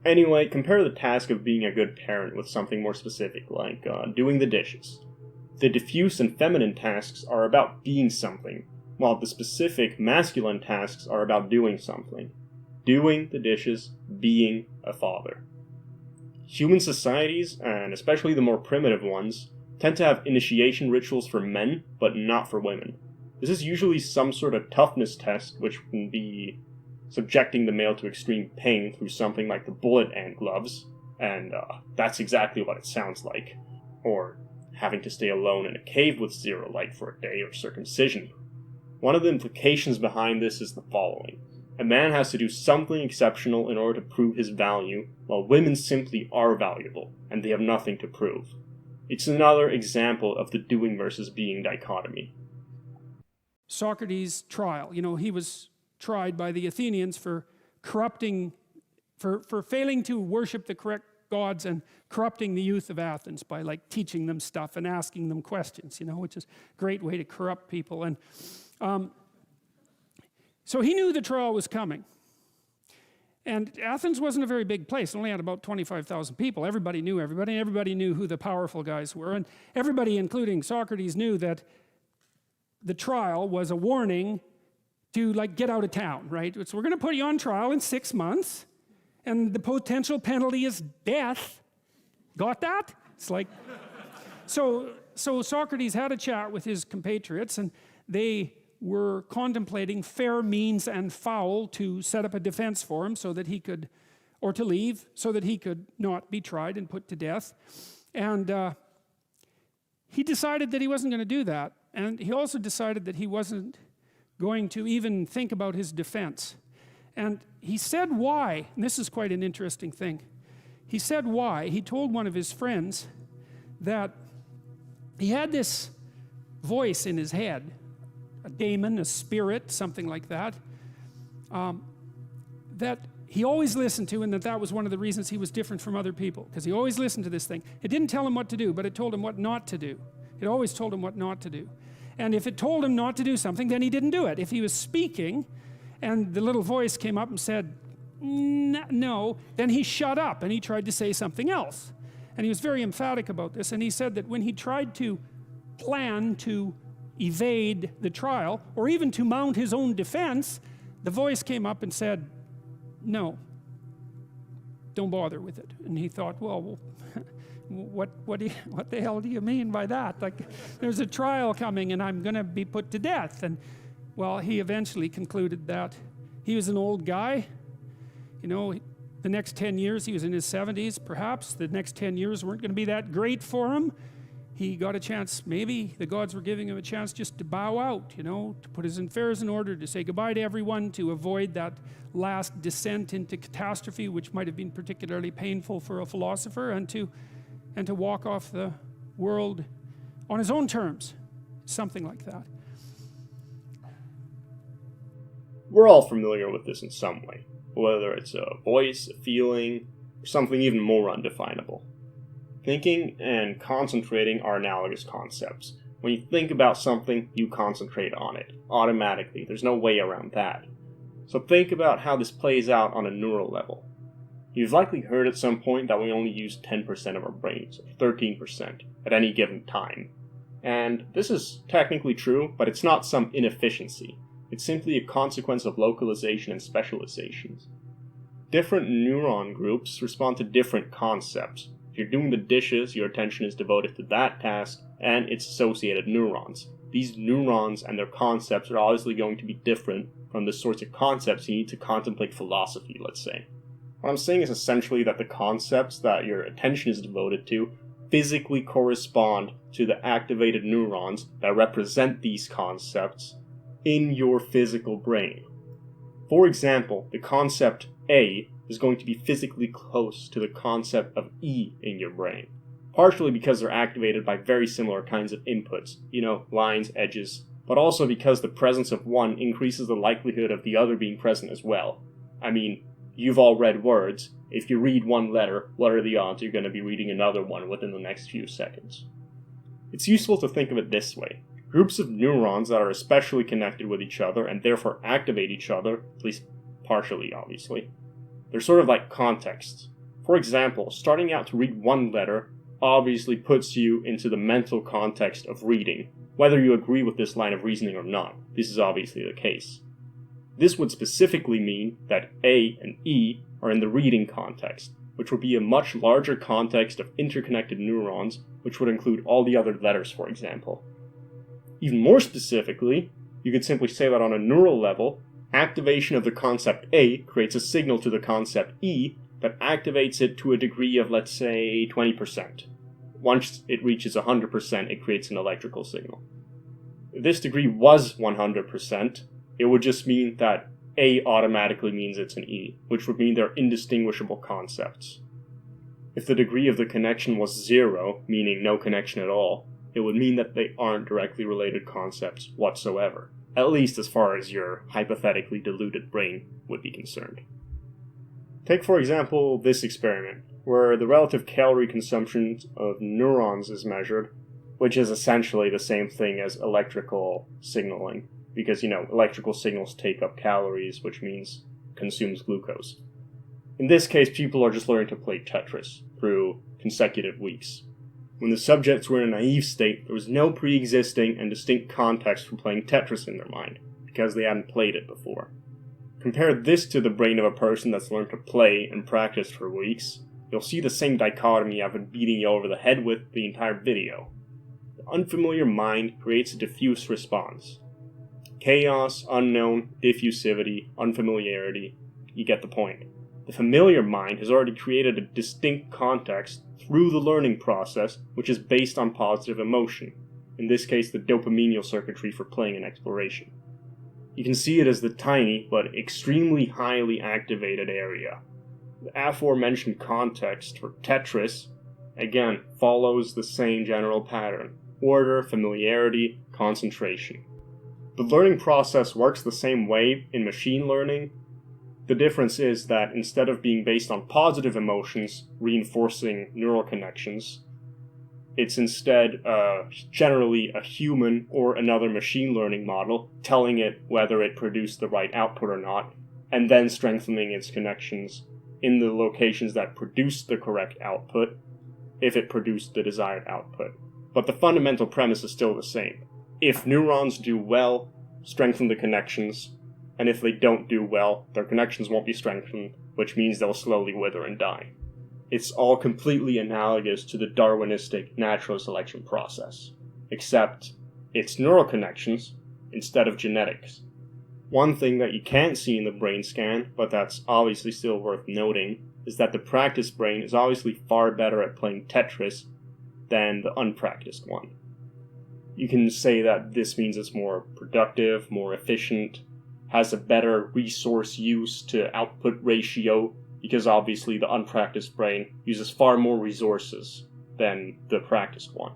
Anyway, compare the task of being a good parent with something more specific, like doing the dishes. The diffuse and feminine tasks are about being something, while the specific masculine tasks are about doing something. Doing the dishes, being a father. Human societies, and especially the more primitive ones, tend to have initiation rituals for men, but not for women. This is usually some sort of toughness test, which can be subjecting the male to extreme pain through something like the bullet ant gloves, and that's exactly what it sounds like. Or having to stay alone in a cave with zero light for a day, or circumcision. One of the implications behind this is the following. A man has to do something exceptional in order to prove his value, while women simply are valuable, and they have nothing to prove. It's another example of the doing versus being dichotomy. Socrates' trial, he was tried by the Athenians for corrupting, for failing to worship the correct gods and corrupting the youth of Athens by like teaching them stuff and asking them questions, which is a great way to corrupt people. And so he knew the trial was coming. And Athens wasn't a very big place. It only had about 25,000 people. Everybody knew everybody. Everybody knew who the powerful guys were. And everybody, including Socrates, knew that the trial was a warning to like get out of town, right? So we're going to put you on trial in 6 months, and the potential penalty is death. Got that? It's like, so Socrates had a chat with his compatriots, and they were contemplating fair means and foul to set up a defense for him so that he could, or to leave, so that he could not be tried and put to death. And he decided that he wasn't going to do that. And he also decided that he wasn't going to even think about his defense. And he said why, and this is quite an interesting thing. He said why. He told one of his friends that he had this voice in his head, a daemon, a spirit, something like that, that he always listened to, and that was one of the reasons he was different from other people, because he always listened to this thing. It didn't tell him what to do, but it told him what not to do. It always told him what not to do. And if it told him not to do something, then he didn't do it. If he was speaking and the little voice came up and said, no, then he shut up and he tried to say something else. And he was very emphatic about this. And he said that when he tried to plan to evade the trial, or even to mount his own defense, the voice came up and said, no, don't bother with it. And he thought, well, what the hell do you mean by that? Like, there's a trial coming and I'm going to be put to death. And well, he eventually concluded that he was an old guy. The next 10 years, he was in his 70s, perhaps. The next 10 years weren't going to be that great for him. He got a chance, maybe the gods were giving him a chance just to bow out, to put his affairs in order, to say goodbye to everyone, to avoid that last descent into catastrophe, which might have been particularly painful for a philosopher, and to walk off the world on his own terms, something like that. We're all familiar with this in some way, whether it's a voice, a feeling, or something even more undefinable. Thinking and concentrating are analogous concepts. When you think about something, you concentrate on it, automatically. There's no way around that. So think about how this plays out on a neural level. You've likely heard at some point that we only use 10% of our brains, or 13%, at any given time. And this is technically true, but it's not some inefficiency. It's simply a consequence of localization and specializations. Different neuron groups respond to different concepts. If you're doing the dishes, your attention is devoted to that task and its associated neurons. These neurons and their concepts are obviously going to be different from the sorts of concepts you need to contemplate philosophy, let's say. What I'm saying is essentially that the concepts that your attention is devoted to physically correspond to the activated neurons that represent these concepts in your physical brain. For example, the concept A is going to be physically close to the concept of E in your brain, partially because they're activated by very similar kinds of inputs, lines, edges, but also because the presence of one increases the likelihood of the other being present as well. I mean, you've all read words. If you read one letter, what are the odds you're going to be reading another one within the next few seconds? It's useful to think of it this way. Groups of neurons that are especially connected with each other and therefore activate each other, at least partially obviously, they're sort of like contexts. For example, starting out to read one letter obviously puts you into the mental context of reading, whether you agree with this line of reasoning or not. This is obviously the case. This would specifically mean that A and E are in the reading context, which would be a much larger context of interconnected neurons, which would include all the other letters, for example. Even more specifically, you could simply say that on a neural level, activation of the concept A creates a signal to the concept E that activates it to a degree of, let's say, 20%. Once it reaches 100%, it creates an electrical signal. If this degree was 100%, it would just mean that A automatically means it's an E, which would mean they're indistinguishable concepts. If the degree of the connection was 0, meaning no connection at all, it would mean that they aren't directly related concepts whatsoever, at least as far as your hypothetically deluded brain would be concerned. Take, for example, this experiment, where the relative calorie consumption of neurons is measured, which is essentially the same thing as electrical signaling, because, electrical signals take up calories, which means consumes glucose. In this case, people are just learning to play Tetris through consecutive weeks. When the subjects were in a naive state, there was no pre-existing and distinct context for playing Tetris in their mind, because they hadn't played it before. Compare this to the brain of a person that's learned to play and practice for weeks, you'll see the same dichotomy I've been beating you over the head with the entire video. The unfamiliar mind creates a diffuse response. Chaos, unknown, diffusivity, unfamiliarity, you get the point. The familiar mind has already created a distinct context through the learning process, which is based on positive emotion, in this case the dopamineal circuitry for playing and exploration. You can see it as the tiny, but extremely highly activated area. The aforementioned context for Tetris, again, follows the same general pattern: order, familiarity, concentration. The learning process works the same way in machine learning. The difference is that instead of being based on positive emotions, reinforcing neural connections, it's instead generally a human or another machine learning model telling it whether it produced the right output or not, and then strengthening its connections in the locations that produced the correct output, if it produced the desired output. But the fundamental premise is still the same. If neurons do well, strengthen the connections, and if they don't do well, their connections won't be strengthened, which means they'll slowly wither and die. It's all completely analogous to the Darwinistic natural selection process, except it's neural connections instead of genetics. One thing that you can't see in the brain scan, but that's obviously still worth noting, is that the practiced brain is obviously far better at playing Tetris than the unpracticed one. You can say that this means it's more productive, more efficient, has a better resource use to output ratio, because obviously the unpracticed brain uses far more resources than the practiced one.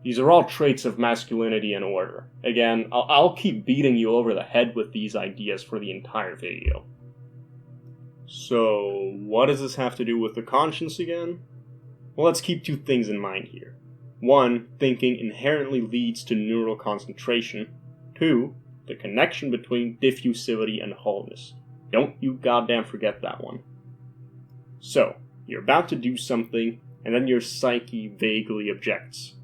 These are all traits of masculinity and order. Again, I'll keep beating you over the head with these ideas for the entire video. So, what does this have to do with the conscience again? Well, let's keep two things in mind here. 1, thinking inherently leads to neural concentration. 2, the connection between diffusivity and wholeness. Don't you goddamn forget that one. So, you're about to do something, and then your psyche vaguely objects.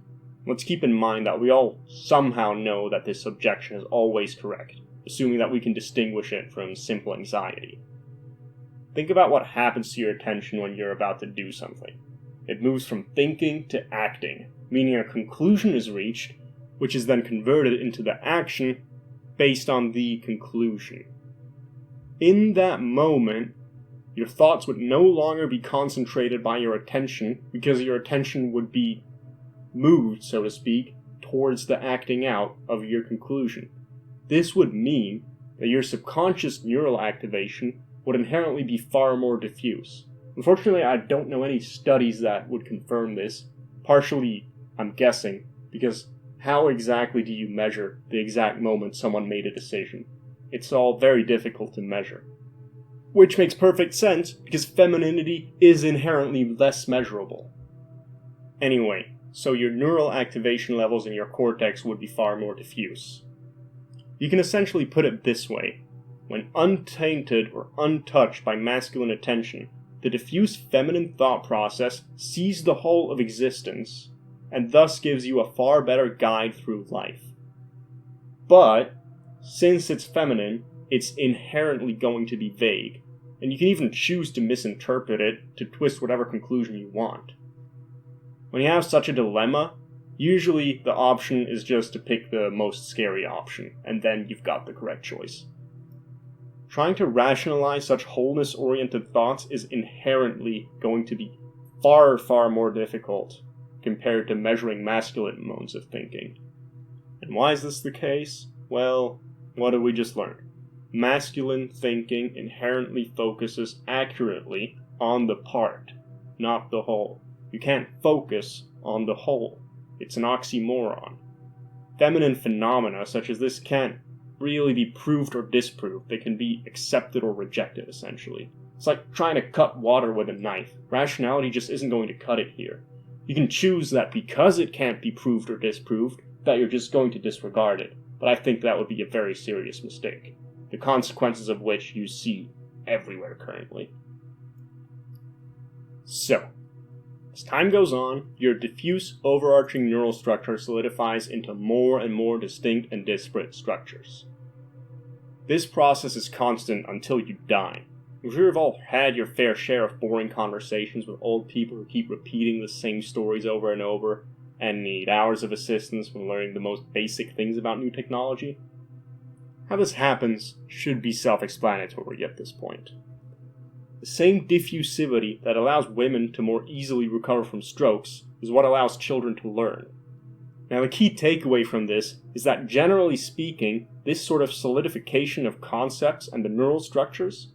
Let's keep in mind that we all somehow know that this objection is always correct, assuming that we can distinguish it from simple anxiety. Think about what happens to your attention when you're about to do something. It moves from thinking to acting, meaning a conclusion is reached, which is then converted into the action based on the conclusion. In that moment, your thoughts would no longer be concentrated by your attention, because your attention would be moved, so to speak, towards the acting out of your conclusion. This would mean that your subconscious neural activation would inherently be far more diffuse. Unfortunately, I don't know any studies that would confirm this. Partially, I'm guessing, because how exactly do you measure the exact moment someone made a decision? It's all very difficult to measure. Which makes perfect sense, because femininity is inherently less measurable. Anyway, so your neural activation levels in your cortex would be far more diffuse. You can essentially put it this way. When untainted or untouched by masculine attention, the diffuse feminine thought process sees the whole of existence, and thus gives you a far better guide through life. But, since it's feminine, it's inherently going to be vague, and you can even choose to misinterpret it to twist whatever conclusion you want. When you have such a dilemma, usually the option is just to pick the most scary option, and then you've got the correct choice. Trying to rationalize such wholeness-oriented thoughts is inherently going to be far, far more difficult compared to measuring masculine modes of thinking. And why is this the case? Well, what did we just learn? Masculine thinking inherently focuses accurately on the part, not the whole. You can't focus on the whole. It's an oxymoron. Feminine phenomena such as this can't really be proved or disproved. They can be accepted or rejected, essentially. It's like trying to cut water with a knife. Rationality just isn't going to cut it here. You can choose that because it can't be proved or disproved, that you're just going to disregard it. But I think that would be a very serious mistake, the consequences of which you see everywhere currently. So, as time goes on, your diffuse overarching neural structure solidifies into more and more distinct and disparate structures. This process is constant until you die. I'm sure you've all had your fair share of boring conversations with old people who keep repeating the same stories over and over, and need hours of assistance when learning the most basic things about new technology. How this happens should be self-explanatory at this point. The same diffusivity that allows women to more easily recover from strokes is what allows children to learn. Now, the key takeaway from this is that generally speaking, this sort of solidification of concepts and the neural structures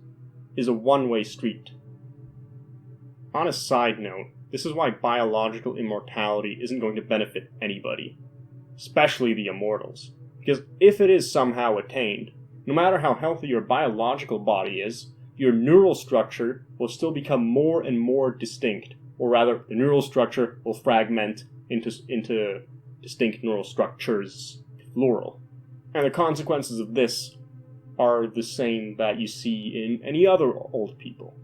is a one-way street. On a side note, this is why biological immortality isn't going to benefit anybody, especially the immortals. Because if it is somehow attained, no matter how healthy your biological body is, your neural structure will still become more and more distinct, or rather, the neural structure will fragment into distinct neural structures, plural. And the consequences of this are the same that you see in any other old people,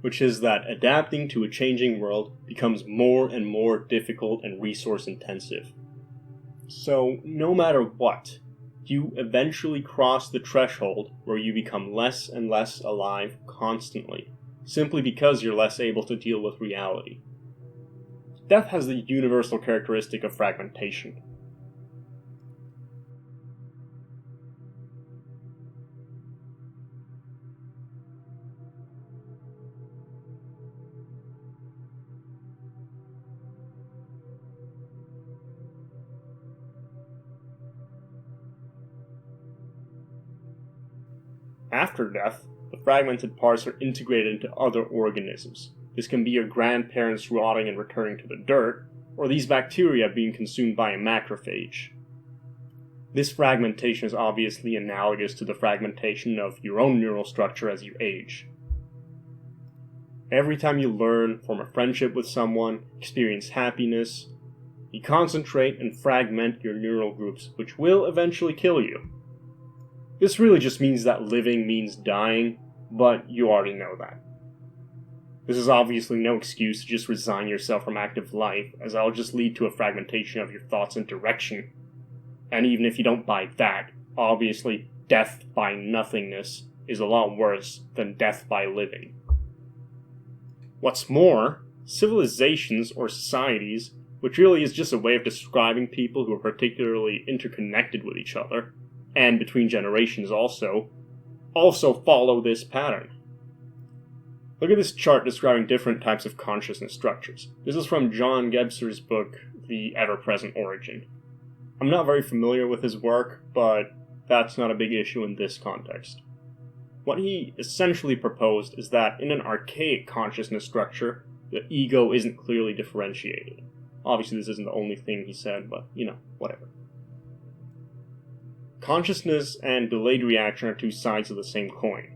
which is that adapting to a changing world becomes more and more difficult and resource intensive. So, no matter what, you eventually cross the threshold where you become less and less alive constantly, simply because you're less able to deal with reality. Death has the universal characteristic of fragmentation. After death, the fragmented parts are integrated into other organisms. This can be your grandparents rotting and returning to the dirt, or these bacteria being consumed by a macrophage. This fragmentation is obviously analogous to the fragmentation of your own neural structure as you age. Every time you learn, form a friendship with someone, experience happiness, you concentrate and fragment your neural groups, which will eventually kill you. This really just means that living means dying, but you already know that. This is obviously no excuse to just resign yourself from active life, as that'll just lead to a fragmentation of your thoughts and direction. And even if you don't buy that, obviously death by nothingness is a lot worse than death by living. What's more, civilizations or societies, which really is just a way of describing people who are particularly interconnected with each other, and between generations also follow this pattern. Look at this chart describing different types of consciousness structures. This is from John Gebser's book, The Ever-Present Origin. I'm not very familiar with his work, but that's not a big issue in this context. What he essentially proposed is that in an archaic consciousness structure, the ego isn't clearly differentiated. Obviously, this isn't the only thing he said, but, whatever. Consciousness and delayed reaction are two sides of the same coin.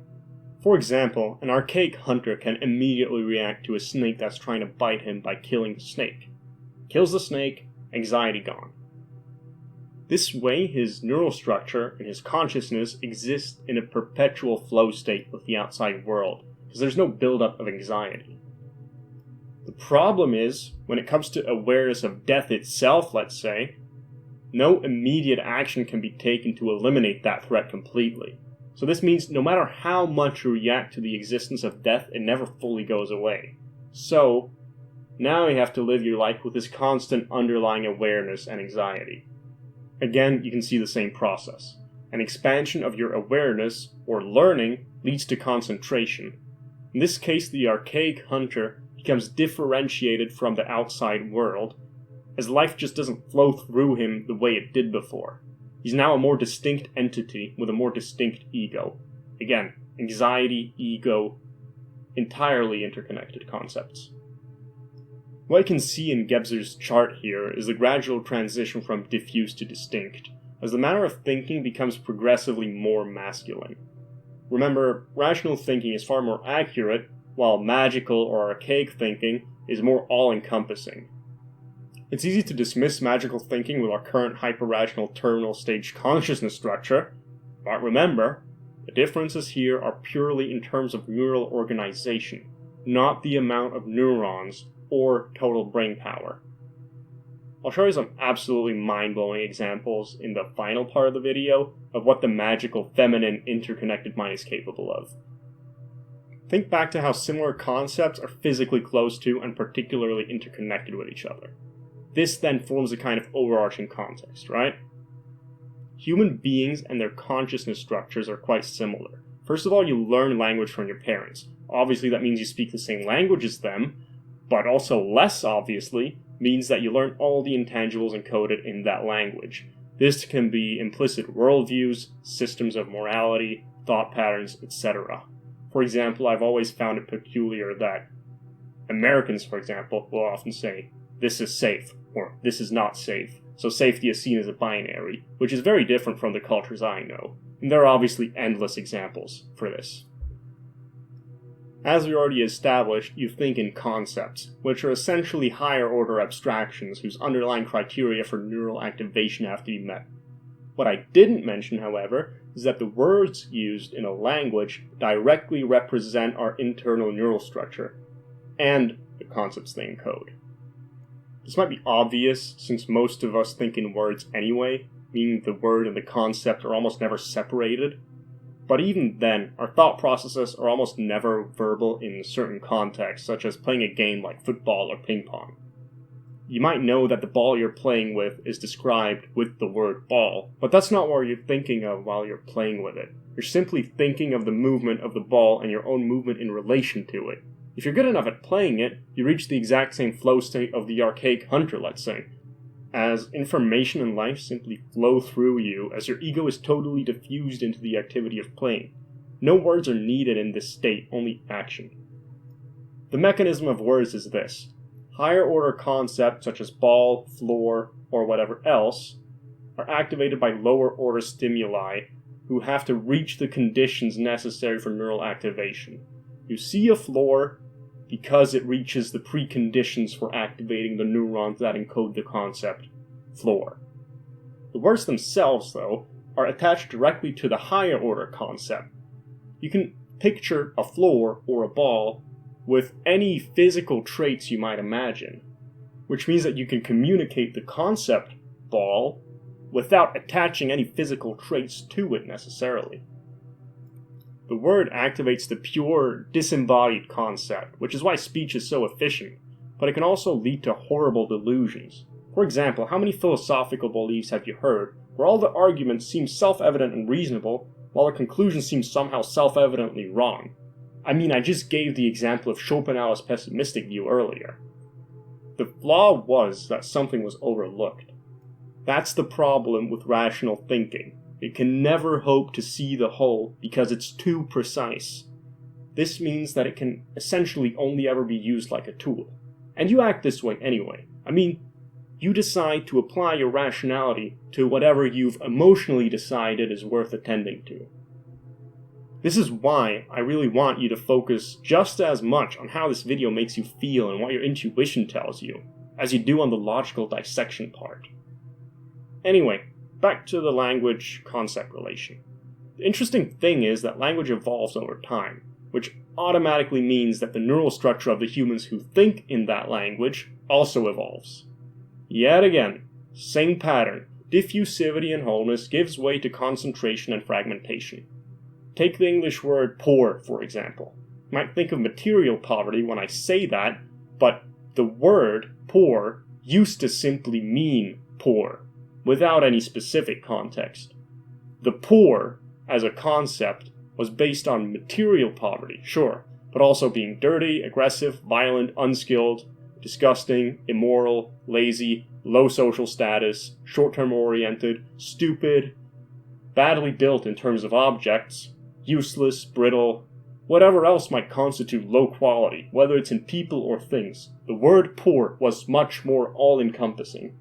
For example, an archaic hunter can immediately react to a snake that's trying to bite him by killing the snake. Kills the snake, anxiety gone. This way, his neural structure and his consciousness exist in a perpetual flow state with the outside world, because there's no buildup of anxiety. The problem is, when it comes to awareness of death itself, let's say, no immediate action can be taken to eliminate that threat completely. So this means no matter how much you react to the existence of death, it never fully goes away. So, now you have to live your life with this constant underlying awareness and anxiety. Again, you can see the same process. An expansion of your awareness, or learning, leads to concentration. In this case, the archaic hunter becomes differentiated from the outside world, as life just doesn't flow through him the way it did before. He's now a more distinct entity with a more distinct ego. Again, anxiety, ego, entirely interconnected concepts. What I can see in Gebser's chart here is the gradual transition from diffuse to distinct, as the manner of thinking becomes progressively more masculine. Remember, rational thinking is far more accurate, while magical or archaic thinking is more all-encompassing. It's easy to dismiss magical thinking with our current hyper-rational terminal stage consciousness structure, but remember, the differences here are purely in terms of neural organization, not the amount of neurons or total brain power. I'll show you some absolutely mind-blowing examples in the final part of the video of what the magical feminine interconnected mind is capable of. Think back to how similar concepts are physically close to and particularly interconnected with each other. This then forms a kind of overarching context, right? Human beings and their consciousness structures are quite similar. First of all, you learn language from your parents. Obviously, that means you speak the same language as them, but also less obviously means that you learn all the intangibles encoded in that language. This can be implicit worldviews, systems of morality, thought patterns, etc. For example, I've always found it peculiar that Americans, for example, will often say, "This is safe," or "This is not safe." So safety is seen as a binary, which is very different from the cultures I know. And there are obviously endless examples for this. As we already established, you think in concepts, which are essentially higher-order abstractions whose underlying criteria for neural activation have to be met. What I didn't mention, however, is that the words used in a language directly represent our internal neural structure, and the concepts they encode. This might be obvious, since most of us think in words anyway, meaning the word and the concept are almost never separated. But even then, our thought processes are almost never verbal in certain contexts, such as playing a game like football or ping pong. You might know that the ball you're playing with is described with the word ball, but that's not what you're thinking of while you're playing with it. You're simply thinking of the movement of the ball and your own movement in relation to it. If you're good enough at playing it, you reach the exact same flow state of the archaic hunter, let's say, as information and life simply flow through you as your ego is totally diffused into the activity of playing. No words are needed in this state, only action. The mechanism of words is this. Higher order concepts such as ball, floor, or whatever else are activated by lower order stimuli who have to reach the conditions necessary for neural activation. You see a floor because it reaches the preconditions for activating the neurons that encode the concept floor. The words themselves, though, are attached directly to the higher order concept. You can picture a floor or a ball with any physical traits you might imagine, which means that you can communicate the concept ball without attaching any physical traits to it necessarily. The word activates the pure, disembodied concept, which is why speech is so efficient, but it can also lead to horrible delusions. For example, how many philosophical beliefs have you heard where all the arguments seem self-evident and reasonable, while the conclusion seems somehow self-evidently wrong? I mean, I just gave the example of Schopenhauer's pessimistic view earlier. The flaw was that something was overlooked. That's the problem with rational thinking. It can never hope to see the whole because it's too precise. This means that it can essentially only ever be used like a tool. And you act this way anyway. I mean, you decide to apply your rationality to whatever you've emotionally decided is worth attending to. This is why I really want you to focus just as much on how this video makes you feel and what your intuition tells you, as you do on the logical dissection part. Anyway, back to the language-concept relation. The interesting thing is that language evolves over time, which automatically means that the neural structure of the humans who think in that language also evolves. Yet again, same pattern. Diffusivity and wholeness gives way to concentration and fragmentation. Take the English word poor, for example. You might think of material poverty when I say that, but the word poor used to simply mean poor, without any specific context. The poor, as a concept, was based on material poverty, sure, but also being dirty, aggressive, violent, unskilled, disgusting, immoral, lazy, low social status, short-term oriented, stupid, badly built in terms of objects, useless, brittle, whatever else might constitute low quality, whether it's in people or things. The word poor was much more all-encompassing.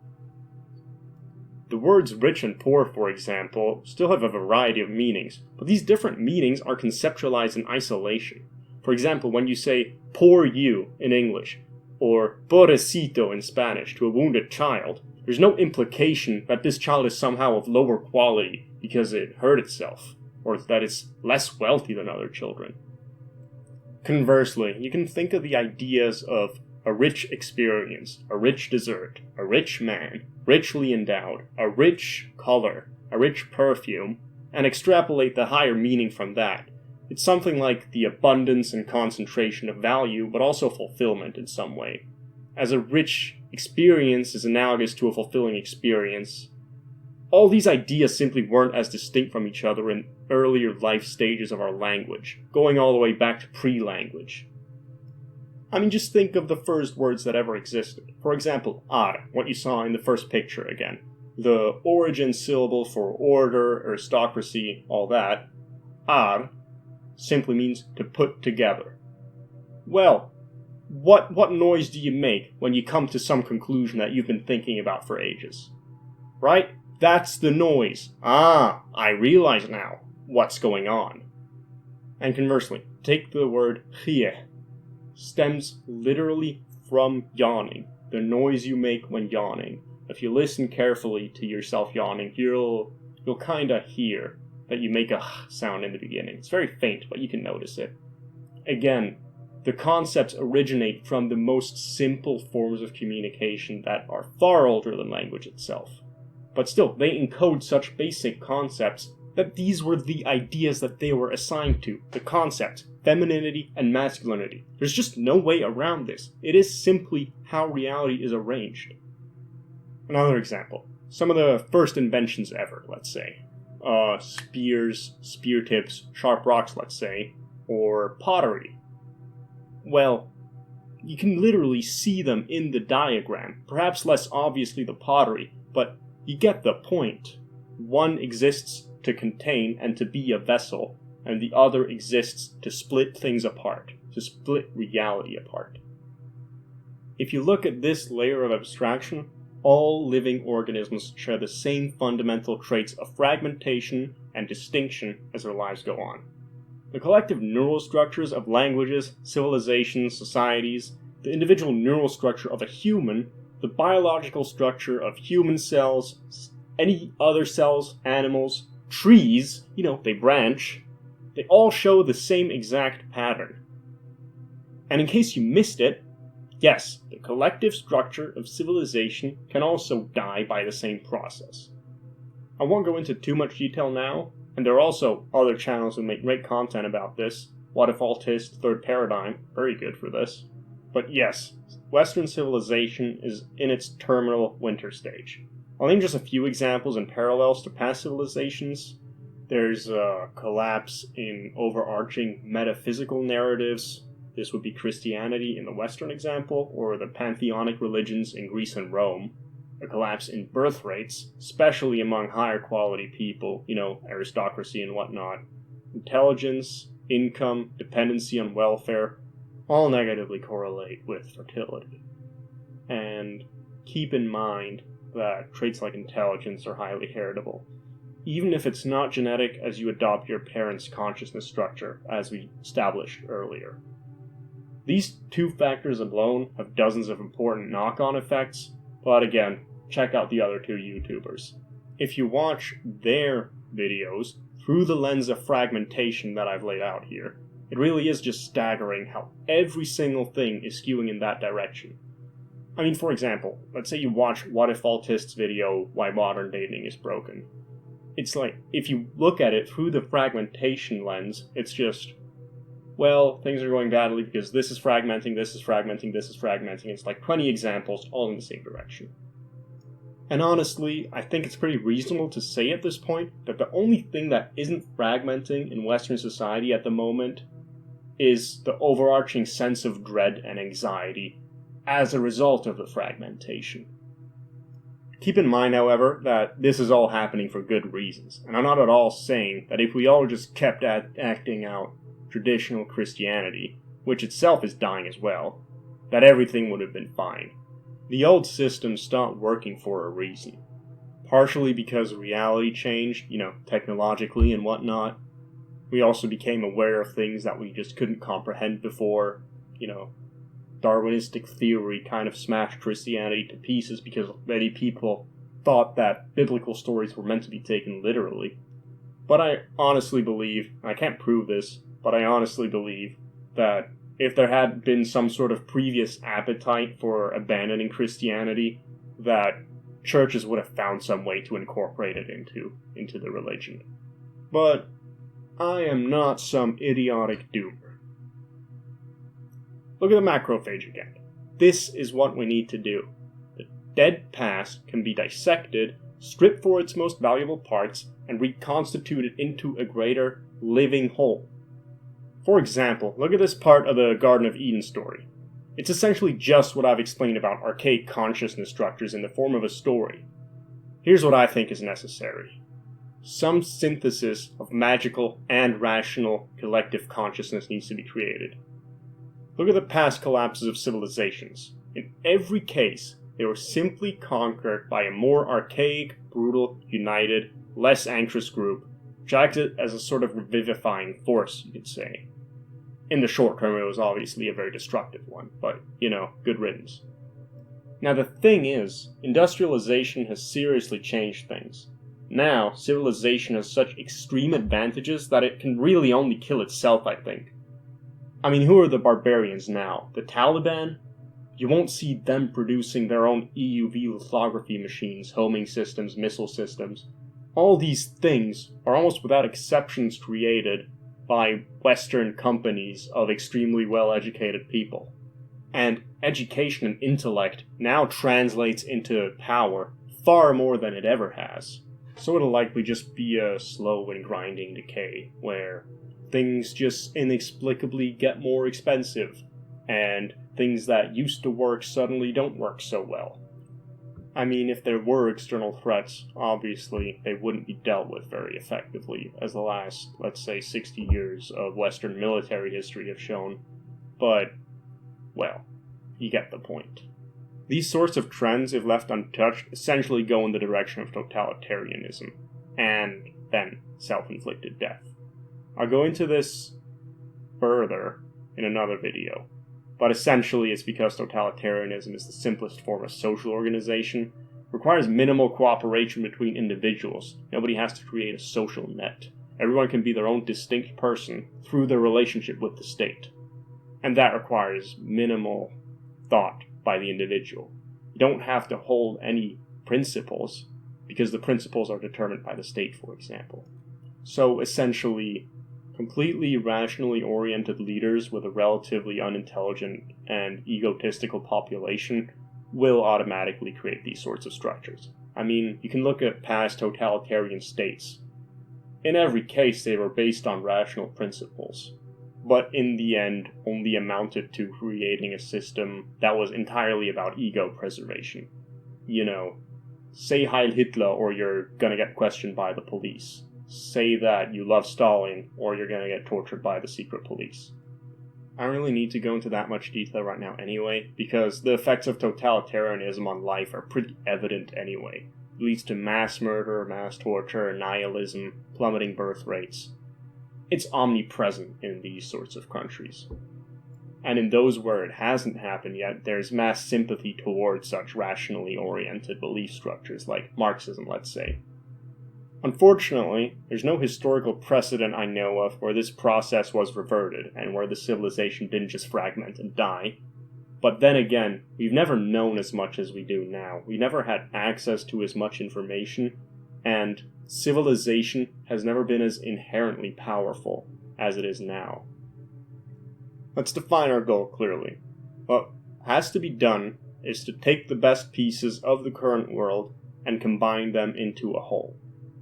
The words rich and poor, for example, still have a variety of meanings, but these different meanings are conceptualized in isolation. For example, when you say poor you in English, or pobrecito in Spanish to a wounded child, there's no implication that this child is somehow of lower quality because it hurt itself, or that it's less wealthy than other children. Conversely, you can think of the ideas of a rich experience, a rich dessert, a rich man, richly endowed, a rich color, a rich perfume, and extrapolate the higher meaning from that. It's something like the abundance and concentration of value, but also fulfillment in some way. As a rich experience is analogous to a fulfilling experience, all these ideas simply weren't as distinct from each other in earlier life stages of our language, going all the way back to pre-language. I mean, just think of the first words that ever existed. For example, ar, what you saw in the first picture again. The origin syllable for order, aristocracy, all that. Ar simply means to put together. Well, what noise do you make when you come to some conclusion that you've been thinking about for ages? Right? That's the noise. Ah, I realize now what's going on. And conversely, take the word rie. Stems literally from yawning, the noise you make when yawning. If you listen carefully to yourself yawning, you'll kinda hear that you make a sound in the beginning. It's very faint, but you can notice it. Again, the concepts originate from the most simple forms of communication that are far older than language itself. But still, they encode such basic concepts that these were the ideas that they were assigned to. The concepts, femininity and masculinity. There's just no way around this. It is simply how reality is arranged. Another example. Some of the first inventions ever, let's say. Spears, spear tips, sharp rocks, let's say, or pottery. Well, you can literally see them in the diagram. Perhaps less obviously the pottery, but you get the point. One exists to contain and to be a vessel, and the other exists to split things apart, to split reality apart. If you look at this layer of abstraction, all living organisms share the same fundamental traits of fragmentation and distinction as their lives go on. The collective neural structures of languages, civilizations, societies, the individual neural structure of a human, the biological structure of human cells, any other cells, animals, trees, they branch, they all show the same exact pattern. And in case you missed it, yes, the collective structure of civilization can also die by the same process. I won't go into too much detail now, and there are also other channels who make great content about this. What If Altist, Third Paradigm, very good for this. But yes, Western civilization is in its terminal winter stage. I'll name just a few examples and parallels to past civilizations. There's a collapse in overarching metaphysical narratives. This would be Christianity in the Western example, or the pantheonic religions in Greece and Rome. a collapse in birth rates, especially among higher quality people, aristocracy and whatnot. Intelligence, income, dependency on welfare, all negatively correlate with fertility. And keep in mind that traits like intelligence are highly heritable, even if it's not genetic as you adopt your parents' consciousness structure, as we established earlier. These two factors alone have dozens of important knock-on effects, but again, check out the other two YouTubers. If you watch their videos through the lens of fragmentation that I've laid out here, it really is just staggering how every single thing is skewing in that direction. I mean, for example, let's say you watch What If Autists' video, Why Modern Dating is Broken. It's like, if you look at it through the fragmentation lens, it's just, well, things are going badly because this is fragmenting, this is fragmenting, this is fragmenting. It's like 20 examples all in the same direction. And honestly, I think it's pretty reasonable to say at this point that the only thing that isn't fragmenting in Western society at the moment is the overarching sense of dread and anxiety as a result of the fragmentation. Keep in mind, however, that this is all happening for good reasons, and I'm not at all saying that if we all just kept acting out traditional Christianity, which itself is dying as well, that everything would have been fine. The old system stopped working for a reason. Partially because reality changed, technologically and whatnot. We also became aware of things that we just couldn't comprehend before. Darwinistic theory kind of smashed Christianity to pieces because many people thought that biblical stories were meant to be taken literally. But I honestly believe, I can't prove this, but I honestly believe that if there had been some sort of previous appetite for abandoning Christianity, that churches would have found some way to incorporate it into the religion. But I am not some idiotic doomer. Look at the macrophage again. This is what we need to do. The dead past can be dissected, stripped for its most valuable parts, and reconstituted into a greater, living whole. For example, look at this part of the Garden of Eden story. It's essentially just what I've explained about archaic consciousness structures in the form of a story. Here's what I think is necessary. Some synthesis of magical and rational collective consciousness needs to be created. Look at the past collapses of civilizations. In every case, they were simply conquered by a more archaic, brutal, united, less anxious group, which acted as a sort of revivifying force, you could say. In the short term, it was obviously a very destructive one, but, good riddance. Now the thing is, industrialization has seriously changed things. Now, civilization has such extreme advantages that it can really only kill itself, I think. I mean, who are the barbarians now? The Taliban? You won't see them producing their own EUV lithography machines, homing systems, missile systems. All these things are almost without exceptions created by Western companies of extremely well-educated people. And education and intellect now translates into power far more than it ever has. So it'll likely just be a slow and grinding decay, where things just inexplicably get more expensive, and things that used to work suddenly don't work so well. I mean, if there were external threats, obviously they wouldn't be dealt with very effectively, as the last, let's say, 60 years of Western military history have shown. But, well, you get the point. These sorts of trends, if left untouched, essentially go in the direction of totalitarianism, and then self-inflicted death. I'll go into this further in another video, but essentially it's because totalitarianism is the simplest form of social organization, requires minimal cooperation between individuals. Nobody has to create a social net. Everyone can be their own distinct person through their relationship with the state. And that requires minimal thought by the individual. You don't have to hold any principles, because the principles are determined by the state, for example. So essentially, completely rationally oriented leaders with a relatively unintelligent and egotistical population will automatically create these sorts of structures. I mean, you can look at past totalitarian states. In every case, they were based on rational principles, but in the end only amounted to creating a system that was entirely about ego preservation. say Heil Hitler or you're gonna get questioned by the police. Say that you love Stalin or you're gonna get tortured by the secret police. I don't really need to go into that much detail right now anyway, because the effects of totalitarianism on life are pretty evident anyway. It leads to mass murder, mass torture, nihilism, plummeting birth rates. It's omnipresent in these sorts of countries. And in those where it hasn't happened yet, there's mass sympathy towards such rationally oriented belief structures, like Marxism, let's say. Unfortunately, there's no historical precedent I know of where this process was reverted, and where the civilization didn't just fragment and die. But then again, we've never known as much as we do now. We never had access to as much information, and civilization has never been as inherently powerful as it is now. Let's define our goal clearly. What has to be done is to take the best pieces of the current world and combine them into a whole.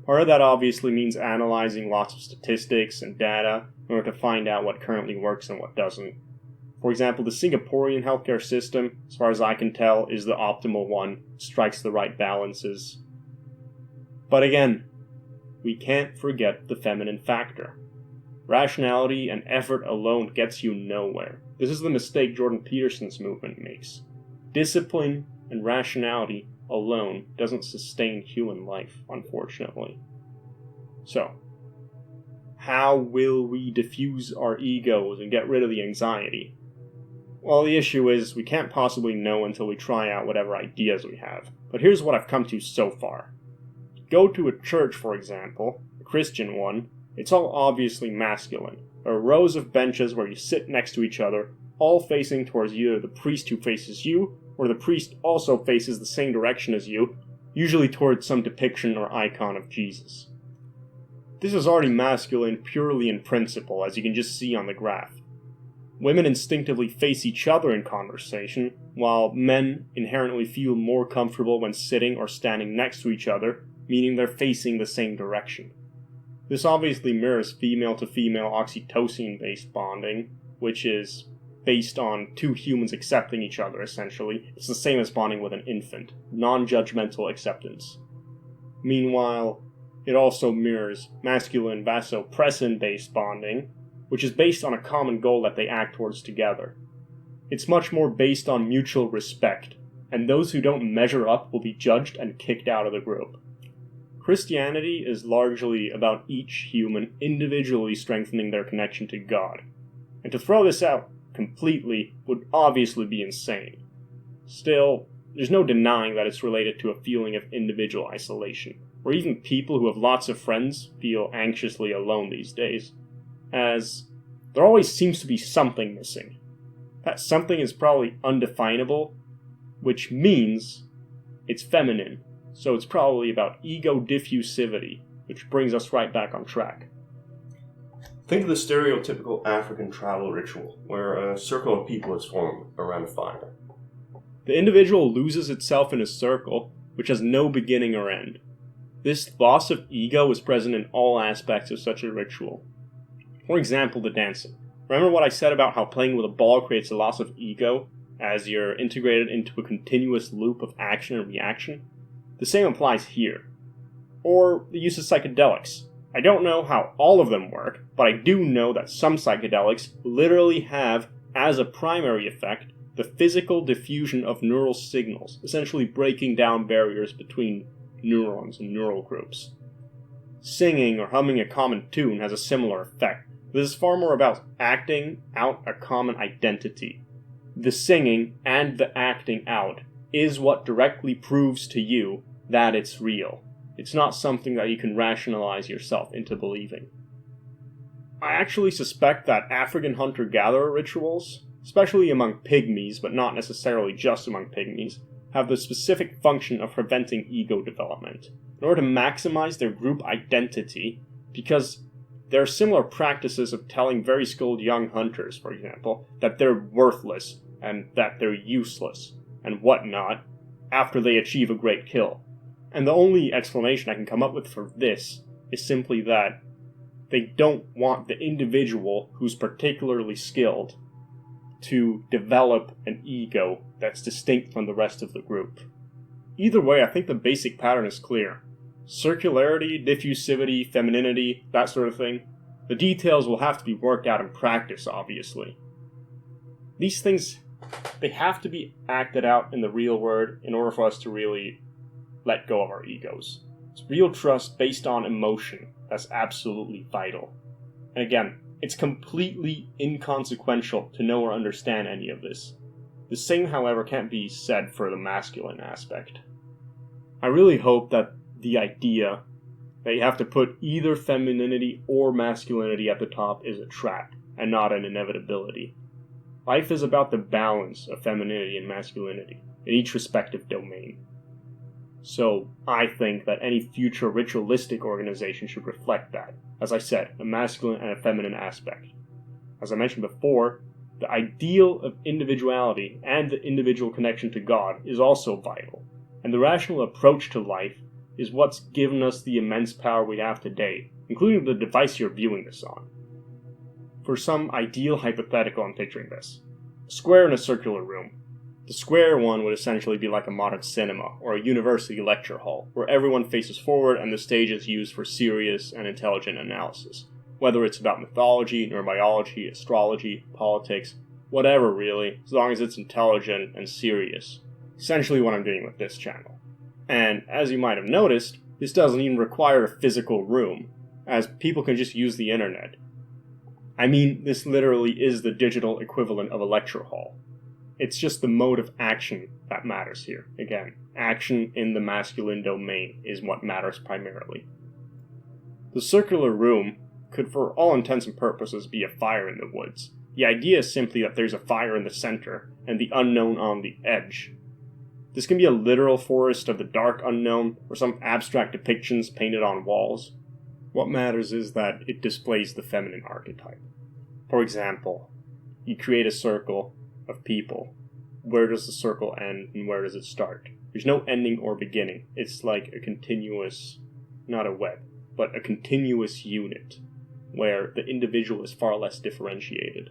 Part of that obviously means analyzing lots of statistics and data in order to find out what currently works and what doesn't. For example, the Singaporean healthcare system, as far as I can tell, is the optimal one, strikes the right balances. But again, we can't forget the feminine factor. Rationality and effort alone gets you nowhere. This is the mistake Jordan Peterson's movement makes. Discipline and rationality alone doesn't sustain human life, unfortunately. So, how will we diffuse our egos and get rid of the anxiety? Well, the issue is we can't possibly know until we try out whatever ideas we have. But here's what I've come to so far. Go to a church, for example, a Christian one. It's all obviously masculine. There are rows of benches where you sit next to each other, all facing towards either the priest who faces you, or the priest also faces the same direction as you, usually towards some depiction or icon of Jesus. This is already masculine purely in principle, as you can just see on the graph. Women instinctively face each other in conversation, while men inherently feel more comfortable when sitting or standing next to each other, meaning they're facing the same direction. This obviously mirrors female-to-female oxytocin-based bonding, which is based on two humans accepting each other, essentially. It's the same as bonding with an infant, non-judgmental acceptance. Meanwhile, it also mirrors masculine vasopressin-based bonding, which is based on a common goal that they act towards together. It's much more based on mutual respect, and those who don't measure up will be judged and kicked out of the group. Christianity is largely about each human individually strengthening their connection to God, and to throw this out completely would obviously be insane. Still, there's no denying that it's related to a feeling of individual isolation, where even people who have lots of friends feel anxiously alone these days, as there always seems to be something missing. That something is probably undefinable, which means it's feminine, so it's probably about ego diffusivity, which brings us right back on track. Think of the stereotypical African tribal ritual, where a circle of people is formed around a fire. The individual loses itself in a circle, which has no beginning or end. This loss of ego is present in all aspects of such a ritual. For example, the dancing. Remember what I said about how playing with a ball creates a loss of ego, as you're integrated into a continuous loop of action and reaction? The same applies here. Or the use of psychedelics. I don't know how all of them work, but I do know that some psychedelics literally have, as a primary effect, the physical diffusion of neural signals, essentially breaking down barriers between neurons and neural groups. Singing or humming a common tune has a similar effect. This is far more about acting out a common identity. The singing and the acting out is what directly proves to you that it's real. It's not something that you can rationalize yourself into believing. I actually suspect that African hunter-gatherer rituals, especially among pygmies, but not necessarily just among pygmies, have the specific function of preventing ego development, in order to maximize their group identity, because there are similar practices of telling very skilled young hunters, for example, that they're worthless, and that they're useless, and whatnot, after they achieve a great kill. And the only explanation I can come up with for this is simply that they don't want the individual who's particularly skilled to develop an ego that's distinct from the rest of the group. Either way, I think the basic pattern is clear. Circularity, diffusivity, femininity, that sort of thing. The details will have to be worked out in practice, obviously. These things, they have to be acted out in the real world in order for us to really let go of our egos. It's real trust based on emotion that's absolutely vital. And again, it's completely inconsequential to know or understand any of this. The same, however, can't be said for the masculine aspect. I really hope that the idea that you have to put either femininity or masculinity at the top is a trap, and not an inevitability. Life is about the balance of femininity and masculinity in each respective domain. So I think that any future ritualistic organization should reflect that. As I said, a masculine and a feminine aspect. As I mentioned before, the ideal of individuality and the individual connection to God is also vital, and the rational approach to life is what's given us the immense power we have today, including the device you're viewing this on. For some ideal hypothetical, I'm picturing this. A square in a circular room. The square one would essentially be like a modern cinema or a university lecture hall, where everyone faces forward and the stage is used for serious and intelligent analysis. Whether it's about mythology, neurobiology, astrology, politics, whatever really, as long as it's intelligent and serious. Essentially what I'm doing with this channel. And as you might have noticed, this doesn't even require a physical room, as people can just use the internet. I mean, this literally is the digital equivalent of a lecture hall. It's just the mode of action that matters here. Again, action in the masculine domain is what matters primarily. The circular room could for all intents and purposes be a fire in the woods. The idea is simply that there's a fire in the center and the unknown on the edge. This can be a literal forest of the dark unknown or some abstract depictions painted on walls. What matters is that it displays the feminine archetype. For example, you create a circle of people. Where does the circle end and where does it start? There's no ending or beginning. It's like a continuous, not a web, but a continuous unit, where the individual is far less differentiated.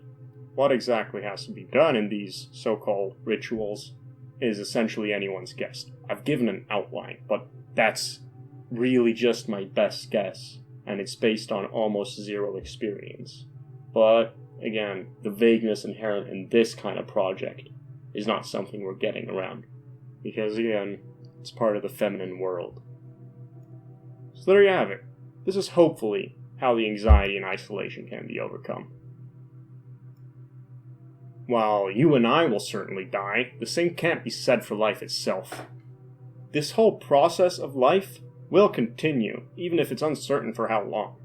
What exactly has to be done in these so-called rituals is essentially anyone's guess. I've given an outline, but that's really just my best guess, and it's based on almost zero experience. But, again, the vagueness inherent in this kind of project is not something we're getting around, because, again, it's part of the feminine world. So there you have it. This is hopefully how the anxiety and isolation can be overcome. While you and I will certainly die, the same can't be said for life itself. This whole process of life will continue, even if it's uncertain for how long.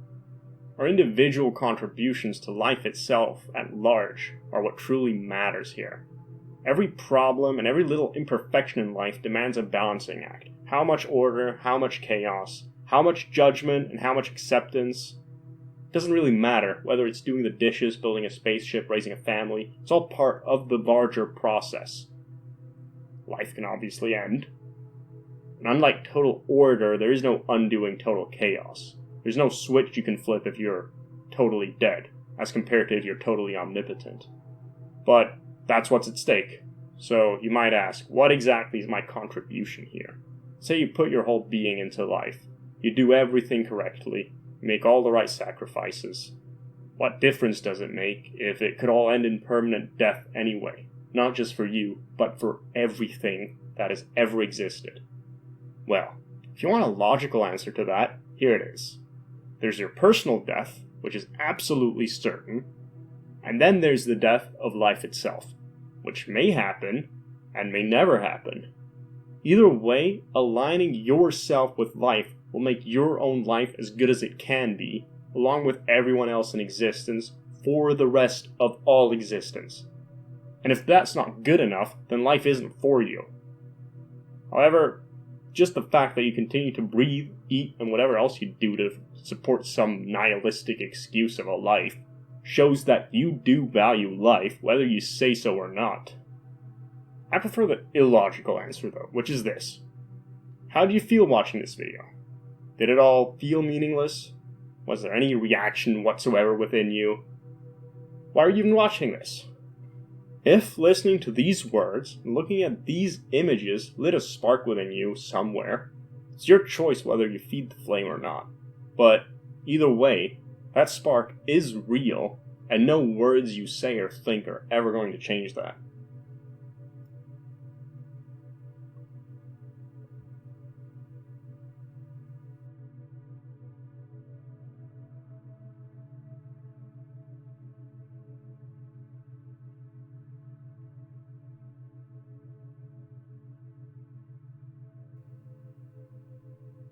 Our individual contributions to life itself at large are what truly matters here. Every problem and every little imperfection in life demands a balancing act. How much order, how much chaos, how much judgment, and how much acceptance. It doesn't really matter whether it's doing the dishes, building a spaceship, raising a family. It's all part of the larger process. Life can obviously end. And unlike total order, there is no undoing total chaos. There's no switch you can flip if you're totally dead, as compared to if you're totally omnipotent. But that's what's at stake. So you might ask, what exactly is my contribution here? Say you put your whole being into life. You do everything correctly. You make all the right sacrifices. What difference does it make if it could all end in permanent death anyway? Not just for you, but for everything that has ever existed. Well, if you want a logical answer to that, here it is. There's your personal death, which is absolutely certain, and then there's the death of life itself, which may happen and may never happen. Either way, aligning yourself with life will make your own life as good as it can be, along with everyone else in existence, for the rest of all existence. And if that's not good enough, then life isn't for you. However, just the fact that you continue to breathe, eat, and whatever else you do to support some nihilistic excuse of a life shows that you do value life, whether you say so or not. I prefer the illogical answer though, which is this. How do you feel watching this video? Did it all feel meaningless? Was there any reaction whatsoever within you? Why are you even watching this? If listening to these words and looking at these images lit a spark within you somewhere, it's your choice whether you feed the flame or not. But either way, that spark is real, and no words you say or think are ever going to change that.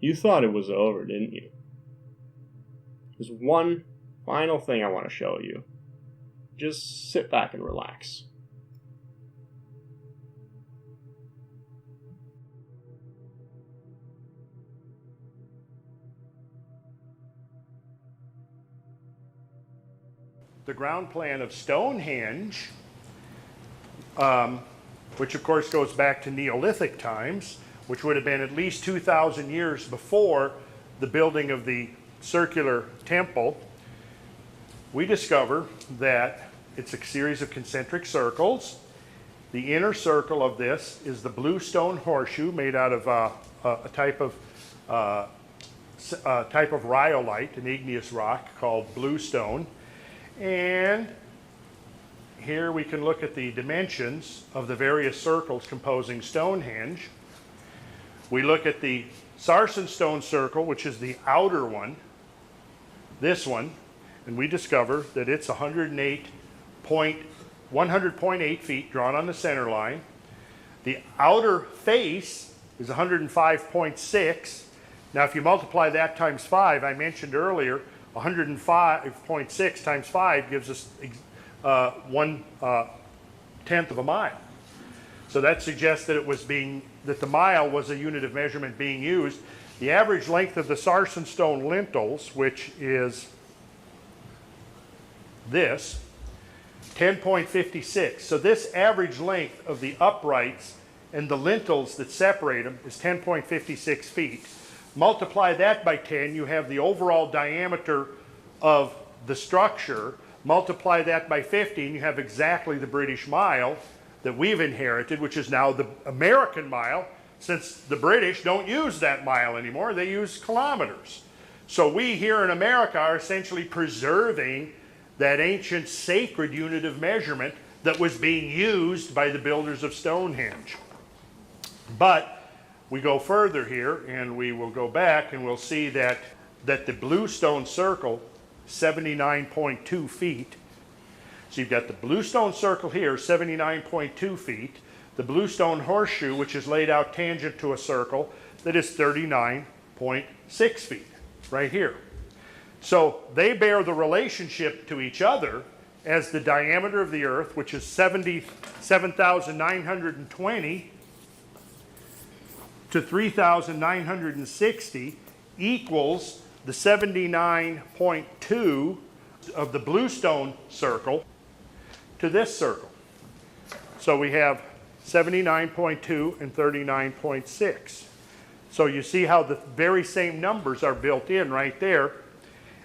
You thought it was over, didn't you? There's one final thing I want to show you. Just sit back and relax. The ground plan of Stonehenge, which of course goes back to Neolithic times, which would have been at least 2,000 years before the building of the circular temple, we discover that it's a series of concentric circles. The inner circle of this is the bluestone horseshoe made out of a type of rhyolite, an igneous rock called bluestone. And here we can look at the dimensions of the various circles composing Stonehenge. We look at the sarsen stone circle, which is the outer one, this one, and we discover that it's 100.8 feet drawn on the center line. The outer face is 105.6. Now if you multiply that times 5, I mentioned earlier, 105.6 times 5 gives us 1/10 of a mile. So that suggests that that the mile was a unit of measurement being used. The average length of the sarsen stone lintels, which is this, 10.56. So this average length of the uprights and the lintels that separate them is 10.56 feet. Multiply that by 10, you have the overall diameter of the structure. Multiply that by 50, and you have exactly the British mile that we've inherited, which is now the American mile, since the British don't use that mile anymore, they use kilometers. So we here in America are essentially preserving that ancient sacred unit of measurement that was being used by the builders of Stonehenge. But we go further here, and we will go back and we'll see that the bluestone circle, 79.2 feet. So you've got the bluestone circle here, 79.2 feet. The bluestone horseshoe, which is laid out tangent to a circle, that is 39.6 feet, right here. So they bear the relationship to each other as the diameter of the Earth, which is 77,920 to 3,960, equals the 79.2 of the bluestone circle to this circle. So we have 79.2 and 39.6. So you see how the very same numbers are built in right there.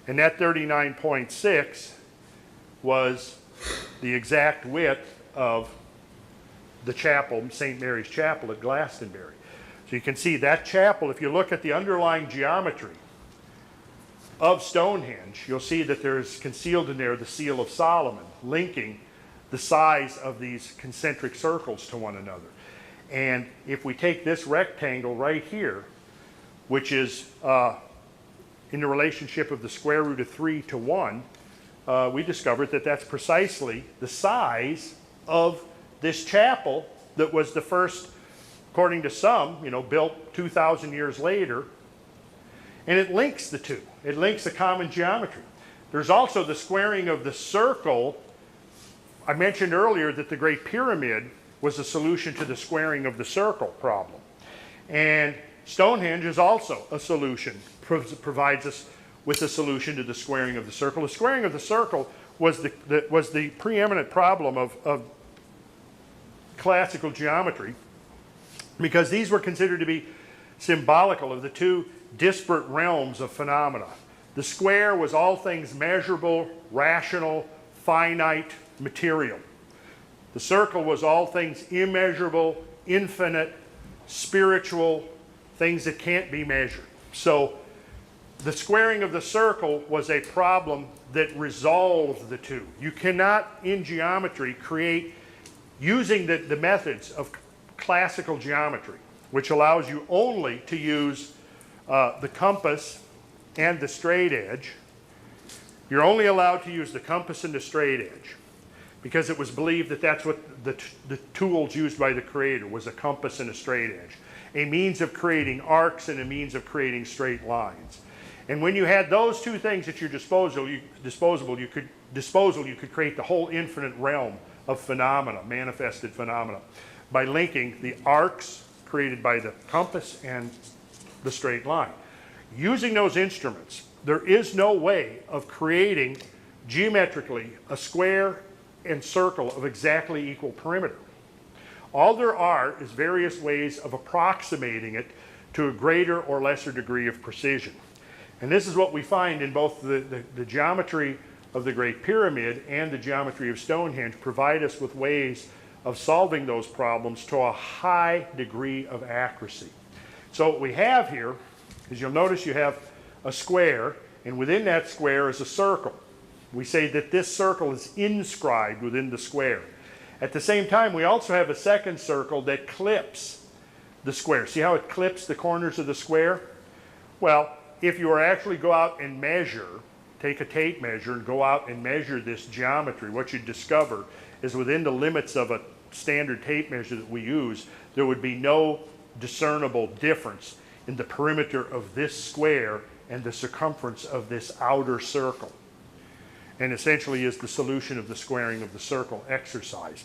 And that 39.6 was the exact width of the chapel, St. Mary's Chapel at Glastonbury. So you can see that chapel, if you look at the underlying geometry of Stonehenge, you'll see that there's concealed in there the Seal of Solomon, linking the size of these concentric circles to one another. And if we take this rectangle right here, which is in the relationship of the square root of 3 to 1, we discovered that that's precisely the size of this chapel that was the first, according to some, built 2,000 years later. And it links the two. It links a common geometry. There's also the squaring of the circle. I mentioned earlier that the Great Pyramid was a solution to the squaring of the circle problem. And Stonehenge is also a solution, provides us with a solution to the squaring of the circle. The squaring of the circle was the preeminent problem of classical geometry, because these were considered to be symbolical of the two disparate realms of phenomena. The square was all things measurable, rational, finite, material. The circle was all things immeasurable, infinite, spiritual, things that can't be measured. So the squaring of the circle was a problem that resolved the two. You cannot, in geometry, create, using the methods of classical geometry, which allows you only to use the compass and the straight edge. You're only allowed to use the compass and the straight edge because it was believed that that's what the tools used by the creator was, a compass and a straight edge, a means of creating arcs and a means of creating straight lines. And when you had those two things at your disposal, you could create the whole infinite realm of phenomena, manifested phenomena, by linking the arcs created by the compass and the straight line. Using those instruments, there is no way of creating geometrically a square and circle of exactly equal perimeter. All there are is various ways of approximating it to a greater or lesser degree of precision. And this is what we find in both the geometry of the Great Pyramid and the geometry of Stonehenge provide us with ways of solving those problems to a high degree of accuracy. So what we have here is, you'll notice you have a square, and within that square is a circle. We say that this circle is inscribed within the square. At the same time, we also have a second circle that clips the square. See how it clips the corners of the square? Well, if you were actually go out and measure, take a tape measure and go out and measure this geometry, what you'd discover is within the limits of a standard tape measure that we use, there would be no discernible difference in the perimeter of this square and the circumference of this outer circle. And essentially is the solution of the squaring of the circle exercise.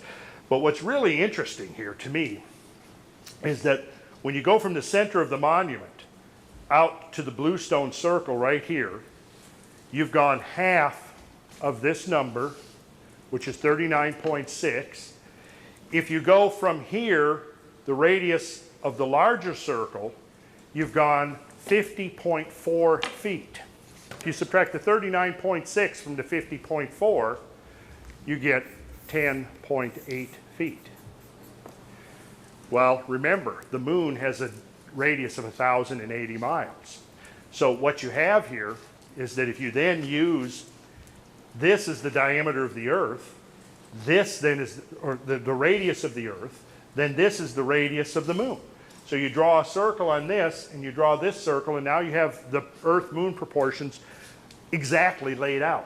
But what's really interesting here to me is that when you go from the center of the monument out to the bluestone circle right here, you've gone half of this number, which is 39.6. If you go from here, the radius of the larger circle, you've gone 50.4 feet. If you subtract the 39.6 from the 50.4, you get 10.8 feet. Well, remember, the moon has a radius of 1,080 miles. So what you have here is that if you then use, this is the diameter of the Earth, this then is, or the radius of the Earth, then this is the radius of the moon. So you draw a circle on this, and you draw this circle, and now you have the Earth-Moon proportions exactly laid out.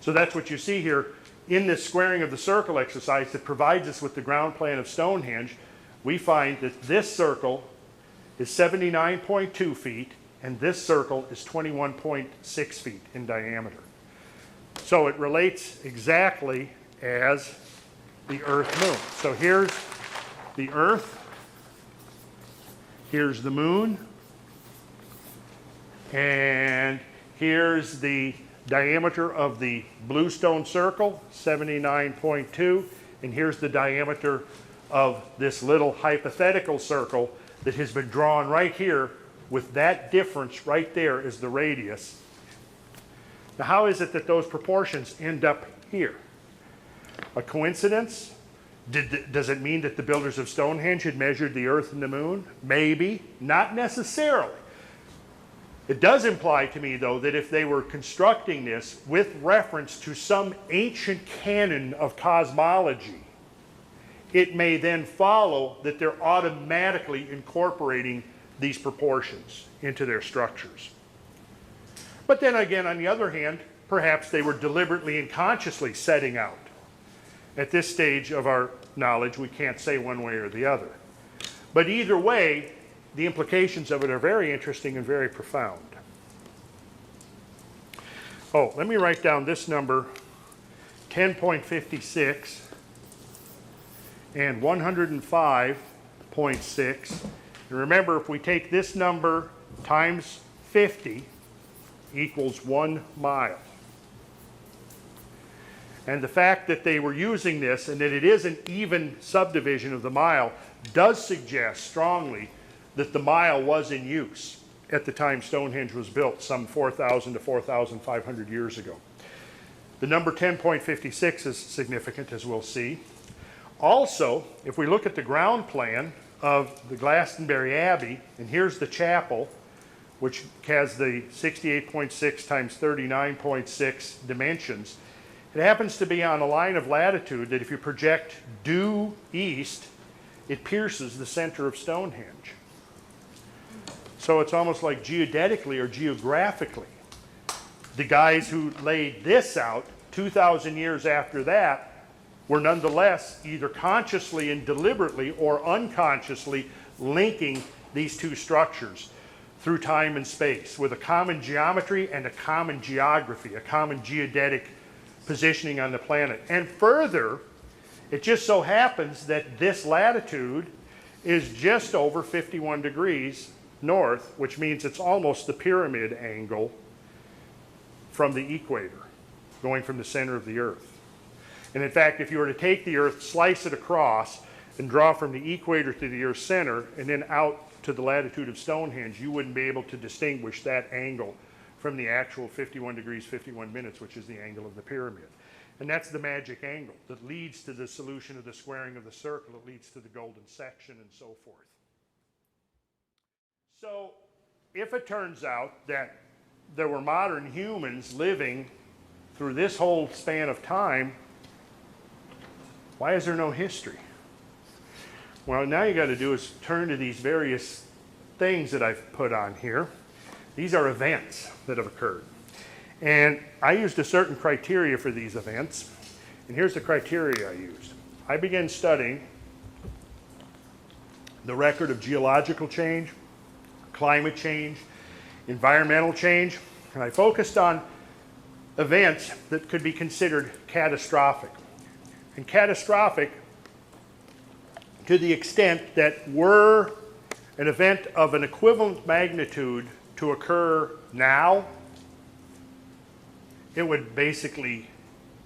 So that's what you see here in this squaring of the circle exercise that provides us with the ground plan of Stonehenge. We find that this circle is 79.2 feet, and this circle is 21.6 feet in diameter. So it relates exactly as the Earth-Moon. So here's the Earth, here's the Moon, and here's the diameter of the bluestone circle, 79.2, and here's the diameter of this little hypothetical circle that has been drawn right here with that difference right there as the radius. Now, how is it that those proportions end up here? A coincidence? Does it mean that the builders of Stonehenge had measured the Earth and the Moon? Maybe, not necessarily. It does imply to me, though, that if they were constructing this with reference to some ancient canon of cosmology, it may then follow that they're automatically incorporating these proportions into their structures. But then again, on the other hand, perhaps they were deliberately and consciously setting out. At this stage of our knowledge, we can't say one way or the other. But either way, the implications of it are very interesting and very profound. Oh, let me write down this number, 10.56 and 105.6. And remember, if we take this number times 50 equals 1 mile. And the fact that they were using this and that it is an even subdivision of the mile does suggest strongly that the mile was in use at the time Stonehenge was built, some 4,000 to 4,500 years ago. The number 10.56 is significant, as we'll see. Also, if we look at the ground plan of the Glastonbury Abbey, and here's the chapel, which has the 68.6 times 39.6 dimensions, it happens to be on a line of latitude that if you project due east, it pierces the center of Stonehenge. So it's almost like geodetically or geographically. The guys who laid this out 2,000 years after that were nonetheless either consciously and deliberately or unconsciously linking these two structures through time and space with a common geometry and a common geography, a common geodetic positioning on the planet. And further, it just so happens that this latitude is just over 51 degrees north, which means it's almost the pyramid angle from the equator, going from the center of the Earth. And in fact, if you were to take the Earth, slice it across, and draw from the equator to the Earth's center, and then out to the latitude of Stonehenge, you wouldn't be able to distinguish that angle from the actual 51 degrees, 51 minutes, which is the angle of the pyramid. And that's the magic angle that leads to the solution of the squaring of the circle. It leads to the golden section and so forth. So if it turns out that there were modern humans living through this whole span of time, why is there no history? Well, now you got to do is turn to these various things that I've put on here. These are events that have occurred. And I used a certain criteria for these events. And here's the criteria I used. I began studying the record of geological change, climate change, environmental change, and I focused on events that could be considered catastrophic. And catastrophic to the extent that were an event of an equivalent magnitude to occur now, it would basically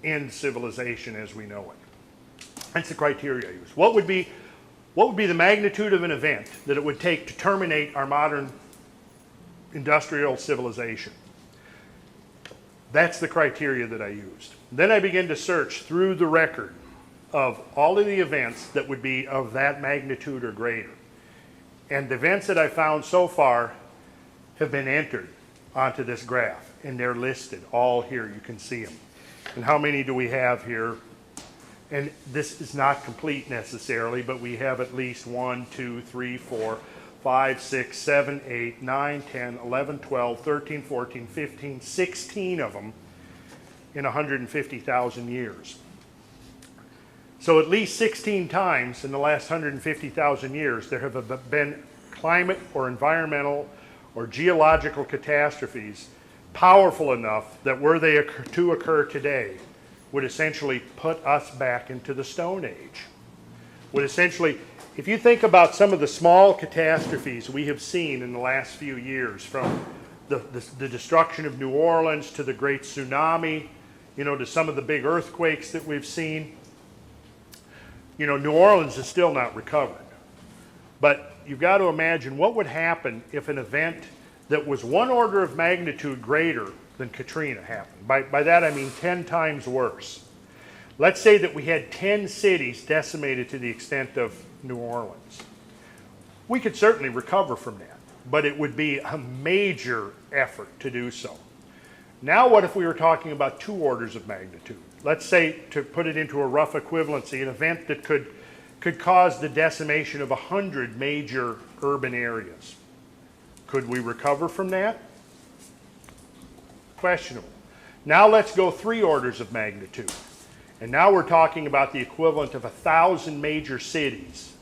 end civilization as we know it. That's the criteria I used. What would be the magnitude of an event that it would take to terminate our modern industrial civilization? That's the criteria that I used. Then I began to search through the record of all of the events that would be of that magnitude or greater. And the events that I found so far have been entered onto this graph, and they're listed all here. You can see them. And how many do we have here? And this is not complete necessarily, but we have at least 1, 2, 3, 4, 5, 6, 7, 8, 9, 10, 11, 12, 13, 14, 15, 16 of them in 150,000 years. So at least 16 times in the last 150,000 years, there have been climate or environmental or geological catastrophes powerful enough that were they to occur today would essentially put us back into the Stone Age. Would essentially, if you think about some of the small catastrophes we have seen in the last few years, from the destruction of New Orleans to the Great Tsunami, to some of the big earthquakes that we've seen, New Orleans is still not recovered. But you've got to imagine what would happen if an event that was one order of magnitude greater than Katrina happened. By that I mean 10 times worse. Let's say that we had 10 cities decimated to the extent of New Orleans. We could certainly recover from that, but it would be a major effort to do so. Now what if we were talking about 2 orders of magnitude? Let's say, to put it into a rough equivalency, an event that could cause the decimation of 100 major urban areas. Could we recover from that? Questionable. Now let's go 3 orders of magnitude. And now we're talking about the equivalent of 1,000 major cities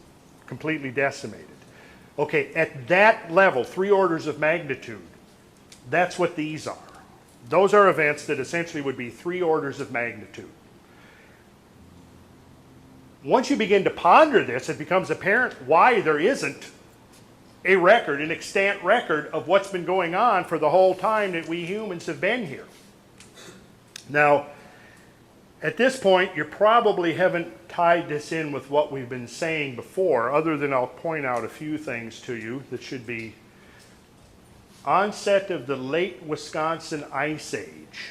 completely decimated. Okay, at that level, 3 orders of magnitude, that's what these are. Those are events that essentially would be 3 orders of magnitude. Once you begin to ponder this, it becomes apparent why there isn't a record, an extant record of what's been going on for the whole time that we humans have been here. Now, at this point, you probably haven't tied this in with what we've been saying before, other than I'll point out a few things to you that should be onset of the late Wisconsin Ice Age,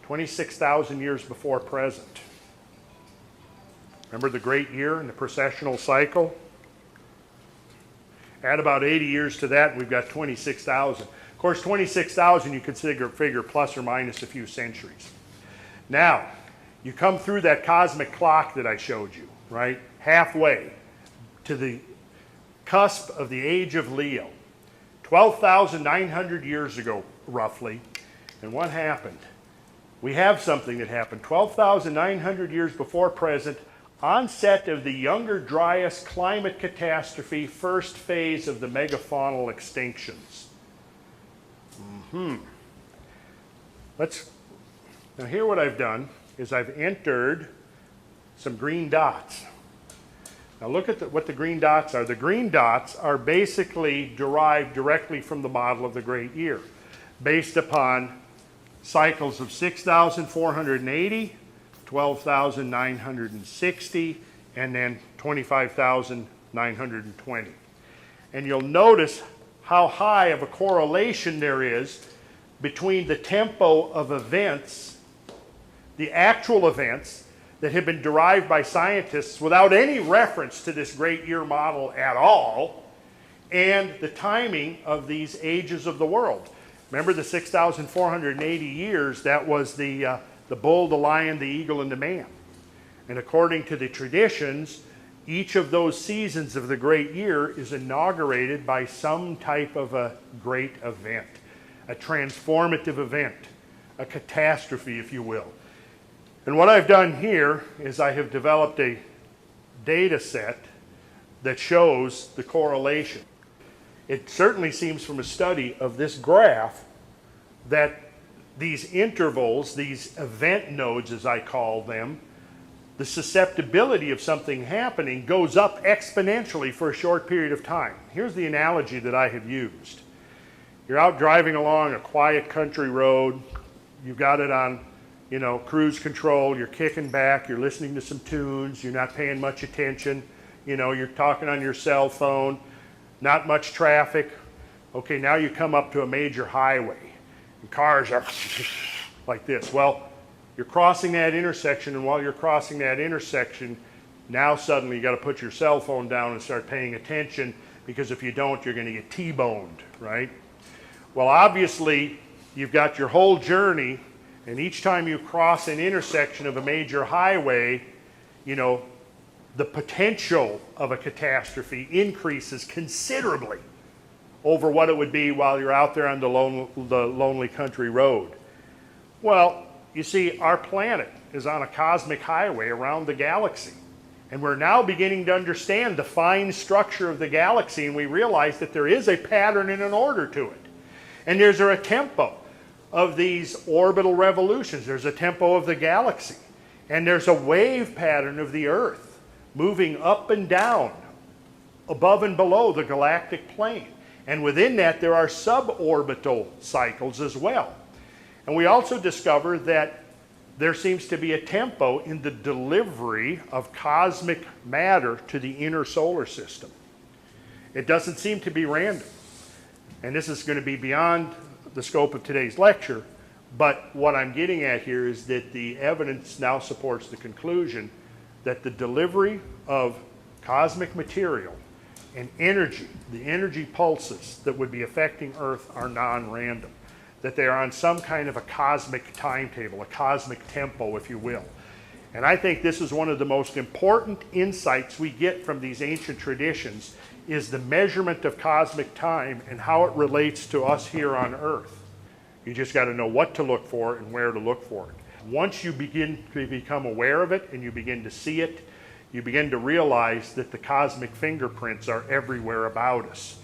26,000 years before present. Remember the great year and the precessional cycle? Add about 80 years to that, and we've got 26,000. Of course, 26,000 you could figure plus or minus a few centuries. Now, you come through that cosmic clock that I showed you, right? Halfway to the cusp of the age of Leo. 12,900 years ago, roughly. And what happened? We have something that happened 12,900 years before present, onset of the Younger Dryas climate catastrophe, first phase of the megafaunal extinctions. Now here what I've done is I've entered some green dots. Now look at what the green dots are. The green dots are basically derived directly from the model of the Great Year, based upon cycles of 6,480, 12,960, and then 25,920. And you'll notice how high of a correlation there is between the tempo of events, the actual events that have been derived by scientists without any reference to this Great Year model at all, and the timing of these ages of the world. Remember the 6,480 years, that was the bull, the lion, the eagle, and the man. And according to the traditions, each of those seasons of the Great Year is inaugurated by some type of a great event, a transformative event, a catastrophe, if you will. And what I've done here is I have developed a data set that shows the correlation. It certainly seems from a study of this graph that these intervals, these event nodes as I call them, the susceptibility of something happening goes up exponentially for a short period of time. Here's the analogy that I have used. You're out driving along a quiet country road, you've got it on cruise control, you're kicking back, you're listening to some tunes, you're not paying much attention, you're talking on your cell phone, not much traffic. Okay, now you come up to a major highway, and cars are like this. Well, you're crossing that intersection, and while you're crossing that intersection, now suddenly you got to put your cell phone down and start paying attention, because if you don't, you're going to get T-boned, right? Well, obviously, you've got your whole journey, and each time you cross an intersection of a major highway, the potential of a catastrophe increases considerably over what it would be while you're out there on the lonely country road. Well, you see, our planet is on a cosmic highway around the galaxy. And we're now beginning to understand the fine structure of the galaxy, and we realize that there is a pattern and an order to it. And there's a tempo of these orbital revolutions. There's a tempo of the galaxy. And there's a wave pattern of the Earth moving up and down, above and below the galactic plane. And within that, there are suborbital cycles as well. And we also discover that there seems to be a tempo in the delivery of cosmic matter to the inner solar system. It doesn't seem to be random. And this is going to be beyond the scope of today's lecture, but what I'm getting at here is that the evidence now supports the conclusion that the delivery of cosmic material and energy, the energy pulses that would be affecting Earth, are non-random, that they are on some kind of a cosmic timetable, a cosmic tempo, if you will. And I think this is one of the most important insights we get from these ancient traditions, is the measurement of cosmic time and how it relates to us here on Earth. You just got to know what to look for and where to look for it. Once you begin to become aware of it and you begin to see it, you begin to realize that the cosmic fingerprints are everywhere about us.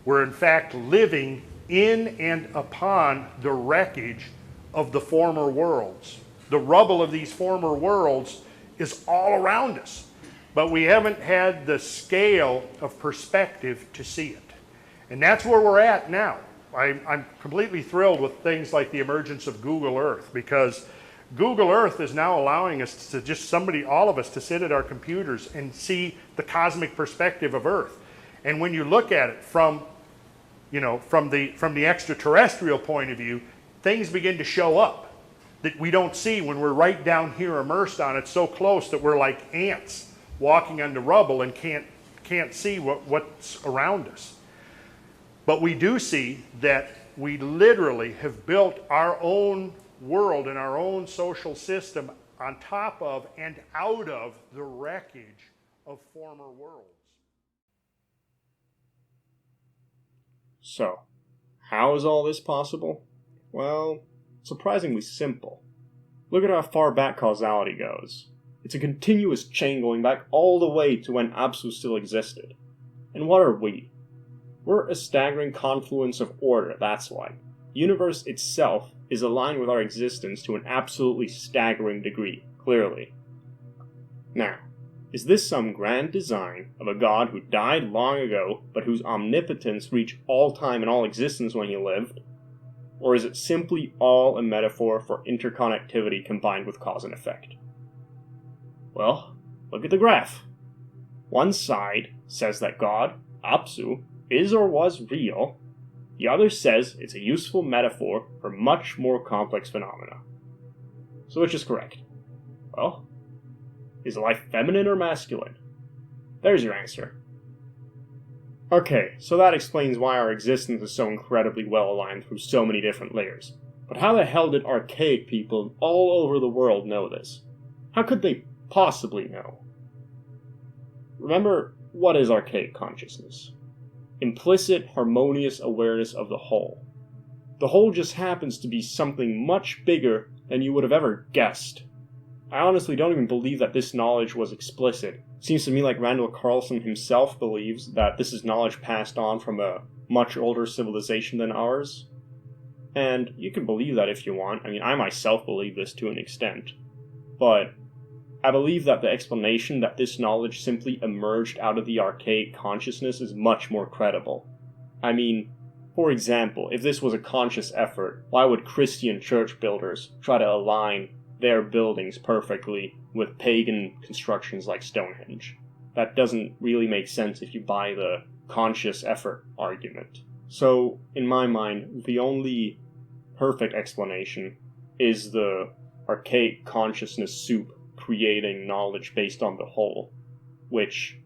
We're in fact living in and upon the wreckage of the former worlds. The rubble of these former worlds is all around us, but we haven't had the scale of perspective to see it. And that's where we're at now. I'm completely thrilled with things like the emergence of Google Earth, because Google Earth is now allowing us to all of us to sit at our computers and see the cosmic perspective of Earth. And when you look at it from the extraterrestrial point of view, things begin to show up that we don't see when we're right down here immersed on it so close that we're like ants walking on the rubble and can't see what's around us. But we do see that we literally have built our own world and our own social system on top of and out of the wreckage of former worlds. So, how is all this possible? Well, surprisingly simple. Look at how far back causality goes. It's a continuous chain going back all the way to when Abzu still existed. And what are we? We're a staggering confluence of order, that's why. The universe itself is aligned with our existence to an absolutely staggering degree, clearly. Now, is this some grand design of a god who died long ago, but whose omnipotence reached all time and all existence when he lived? Or is it simply all a metaphor for interconnectivity combined with cause and effect? Well, look at the graph. One side says that God, Abzu, is or was real. The other says it's a useful metaphor for much more complex phenomena. So which is correct? Well, is life feminine or masculine? There's your answer. Okay, so that explains why our existence is so incredibly well aligned through so many different layers. But how the hell did archaic people all over the world know this? How could they possibly know? Remember, what is archaic consciousness? Implicit, harmonious awareness of the whole. The whole just happens to be something much bigger than you would have ever guessed. I honestly don't even believe that this knowledge was explicit. Seems to me like Randall Carlson himself believes that this is knowledge passed on from a much older civilization than ours. And you can believe that if you want. I mean, I myself believe this to an extent. But I believe that the explanation that this knowledge simply emerged out of the archaic consciousness is much more credible. I mean, for example, if this was a conscious effort, why would Christian church builders try to align their buildings perfectly with pagan constructions like Stonehenge? That doesn't really make sense if you buy the conscious effort argument. So, in my mind, the only perfect explanation is the archaic consciousness soup creating knowledge based on the whole, which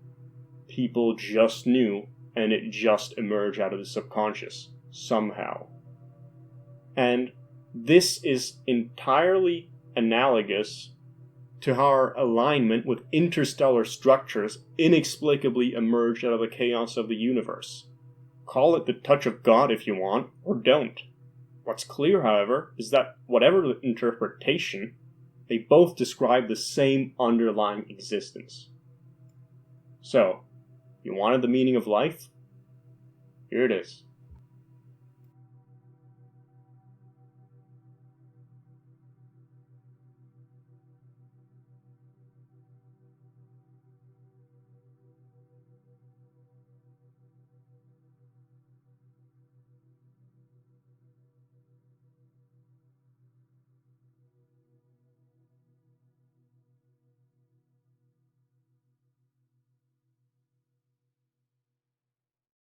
people just knew and it just emerged out of the subconscious, somehow. And this is entirely analogous to how our alignment with interstellar structures inexplicably emerged out of the chaos of the universe. Call it the touch of God if you want, or don't. What's clear, however, is that whatever the interpretation, they both describe the same underlying existence. So, you wanted the meaning of life? Here it is.